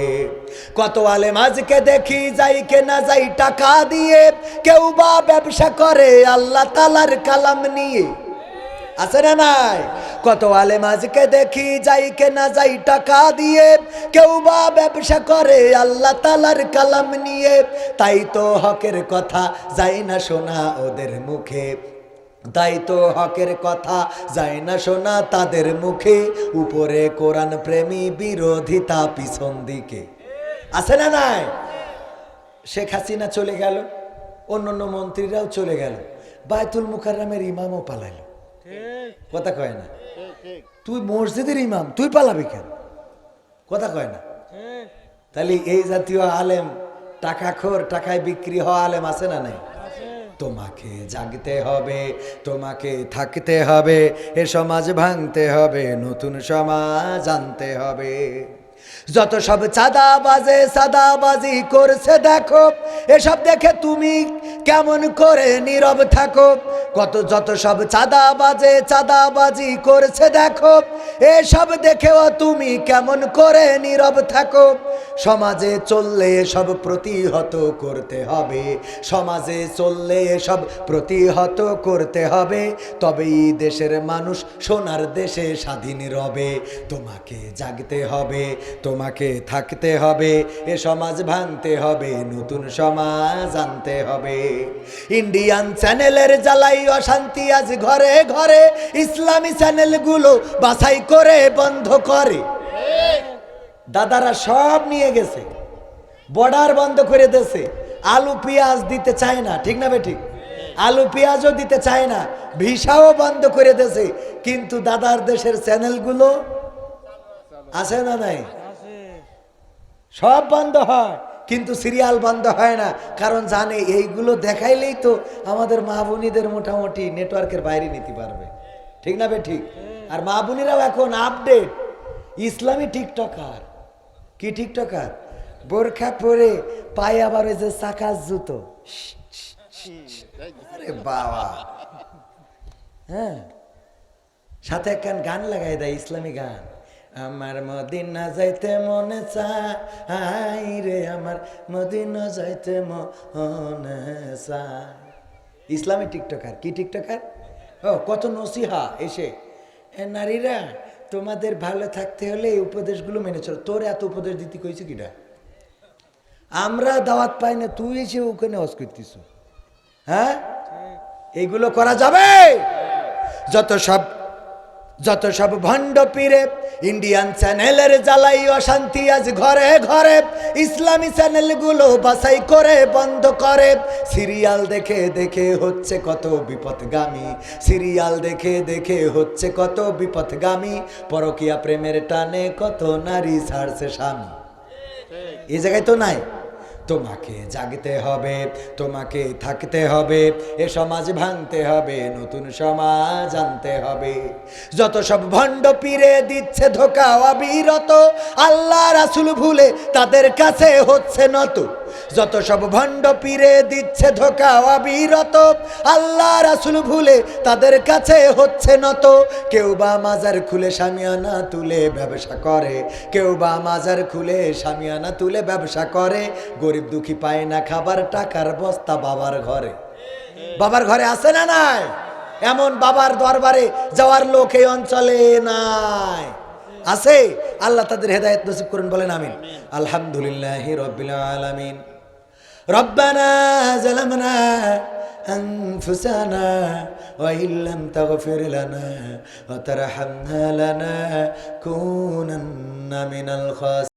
কত আলেম আজকে দেখি যাই কে না যাই টাকা দিয়ে, কেউ বা ব্যবসা করে আল্লাহ তাআলার কালাম নিয়ে। আছে না নাই? কত আলেম আজকে দেখি যাই কে না যাই টাকা দিয়ে, কেউ বা ব্যবসা করে আল্লাহ তাআলার কালাম নিয়ে। তাই তো হকের কথা যায় না শোনা ওদের মুখে, তাই তো হকের কথা যায় না শোনা তাদের মুখে। উপরে কোরআন প্রেমী, বিরোধিতা পিছন দিকে। আছে না নাই? শেখ হাসিনা চলে গেল, অন্যান্য মন্ত্রীরাও চলে গেল, বায়তুল মুকাররমের ইমামও পালাইল। কথা কয় না? তুই মসজিদের ইমাম, তুই পালাবি কেন? কথা কয় না? তাহলে এই জাতীয় আলেম, টাকাখোর, টাকায় বিক্রি হওয়া আলেম আছে না নাই? তোমাকে জাগতে হবে, তোমাকে থাকতে হবে, এ সমাজ ভাঙতে হবে, নতুন সমাজ আনতে হবে। যত সব চাঁদাবাজে চাঁদাবাজি করছে দেখো, এসব দেখে তুমি কেমন করে নীরব থাকো। যত সব চাঁদাবাজে চাঁদাবাজি করছে দেখো, এসব দেখেও তুমি কেমন করে নীরব থাকো। সমাজে চললে এসব প্রতিহত করতে হবে, সমাজে চললে এসব প্রতিহত করতে হবে, তবেই দেশের মানুষ সোনার দেশে স্বাধীন রবে। তোমাকে জাগতে হবে, তোমাকে থাকতে হবে, এ সমাজ ভাঙতে হবে, নতুন সমাজ আনতে হবে। ইন্ডিয়ান চ্যানেলের জ্বালাই অশান্তি আজ ঘরে ঘরে, ইসলামী চ্যানেলগুলো বাছাই করে বন্ধ করে। দাদারা সব নিয়ে গেছে, বর্ডার বন্ধ করে দিয়েছে, আলু পেঁয়াজ দিতে চায় না, ঠিক না বেঠিক? আলু পেঁয়াজও দিতে চায় না, ভিসাও বন্ধ করে দিয়েছে। কিন্তু দাদার দেশের চ্যানেলগুলো আছে না নাই? সব বন্ধ হয়, কিন্তু সিরিয়াল বন্ধ হয় না, কারণ জানে এইগুলো দেখাইলেই তো আমাদের মা বোনীদের মোটামুটি নেটওয়ার্কের বাইরে নিতে পারবে, ঠিক না বেঠিক? আর মা বোনীরাও এখন আপডেট, ইসলামী টিকটকার। কি টিকটকার? বোরখা পরে পায়ে আবার ওই যে চাকার জুতো। আরে বাবা, হ্যাঁ, সাথে একখান গান লাগাই দেয়, ইসলামী গান। আমার মদিনা যাইতে মনে চায় রে, আমার মদিনা যাইতে মনে চায়। ইসলামী টিকটকার। কি টিকটকার? ও কত নসিহা এসে, নারীরা তোমাদের ভালো থাকতে হলে এই উপদেশগুলো মেনে চলো। তোর এত উপদেশ দিতে কইছে কিটা? আমরা দাওয়াত পাই না, তুই এসে ওখানে হজ করতিস। হ্যাঁ, এইগুলো করা যাবে? যত সব ভণ্ড পীরে ইন্ডিয়ান চ্যানেলের জ্বালাই অশান্তি আজ ঘরে ঘরে, ইসলামী চ্যানেলগুলো বাছাই করে বন্ধ করে। সিরিয়াল দেখে দেখে হচ্ছে কত বিপথগামী, সিরিয়াল দেখে দেখে হচ্ছে কত বিপথগামী। পরকীয়া প্রেমের টানে কত নারী ছাড়ছে স্বামী। এই জায়গায় তো নাই। তোমাকে জাগতে হবে, তোমাকে থাকতে হবে, এ সমাজ ভাঙতে হবে, নতুন সমাজ আনতে হবে। যত সব ভণ্ড পীরে দিচ্ছে ধোঁকা অবিরত, আল্লাহ রাসূল ভুলে তাদের কাছে হচ্ছে নত। যত সব ভণ্ড পীরে দিচ্ছে ধোঁকা অবিরত, আল্লাহ রাসূল ভুলে তাদের কাছে হচ্ছে নত। কেউ বা মাজার খুলে শামিয়ানা তুলে ব্যবসা করে, কেউ বা মাজার খুলে শামিয়ানা তুলে ব্যবসা করে। গরিব দুঃখী পায় না খাবার, টাকার বস্তা বাবার ঘরে। বাবার ঘরে আছে না নাই? এমন বাবার দরবারে যাওয়ার লোক এই অঞ্চলে নাই। আছে? আল্লাহ তাদের হেদায়েত নসিব করুন, বলেন আমিন। আলহামদুলিল্লাহি রাব্বিল আলামিন। রব্বানা যালামনা আনফুসানা ওয়া ইল্লাম তাগফির লানা ওয়া তারহামনা লানাকুনান্না মিনাল খাসিরিন।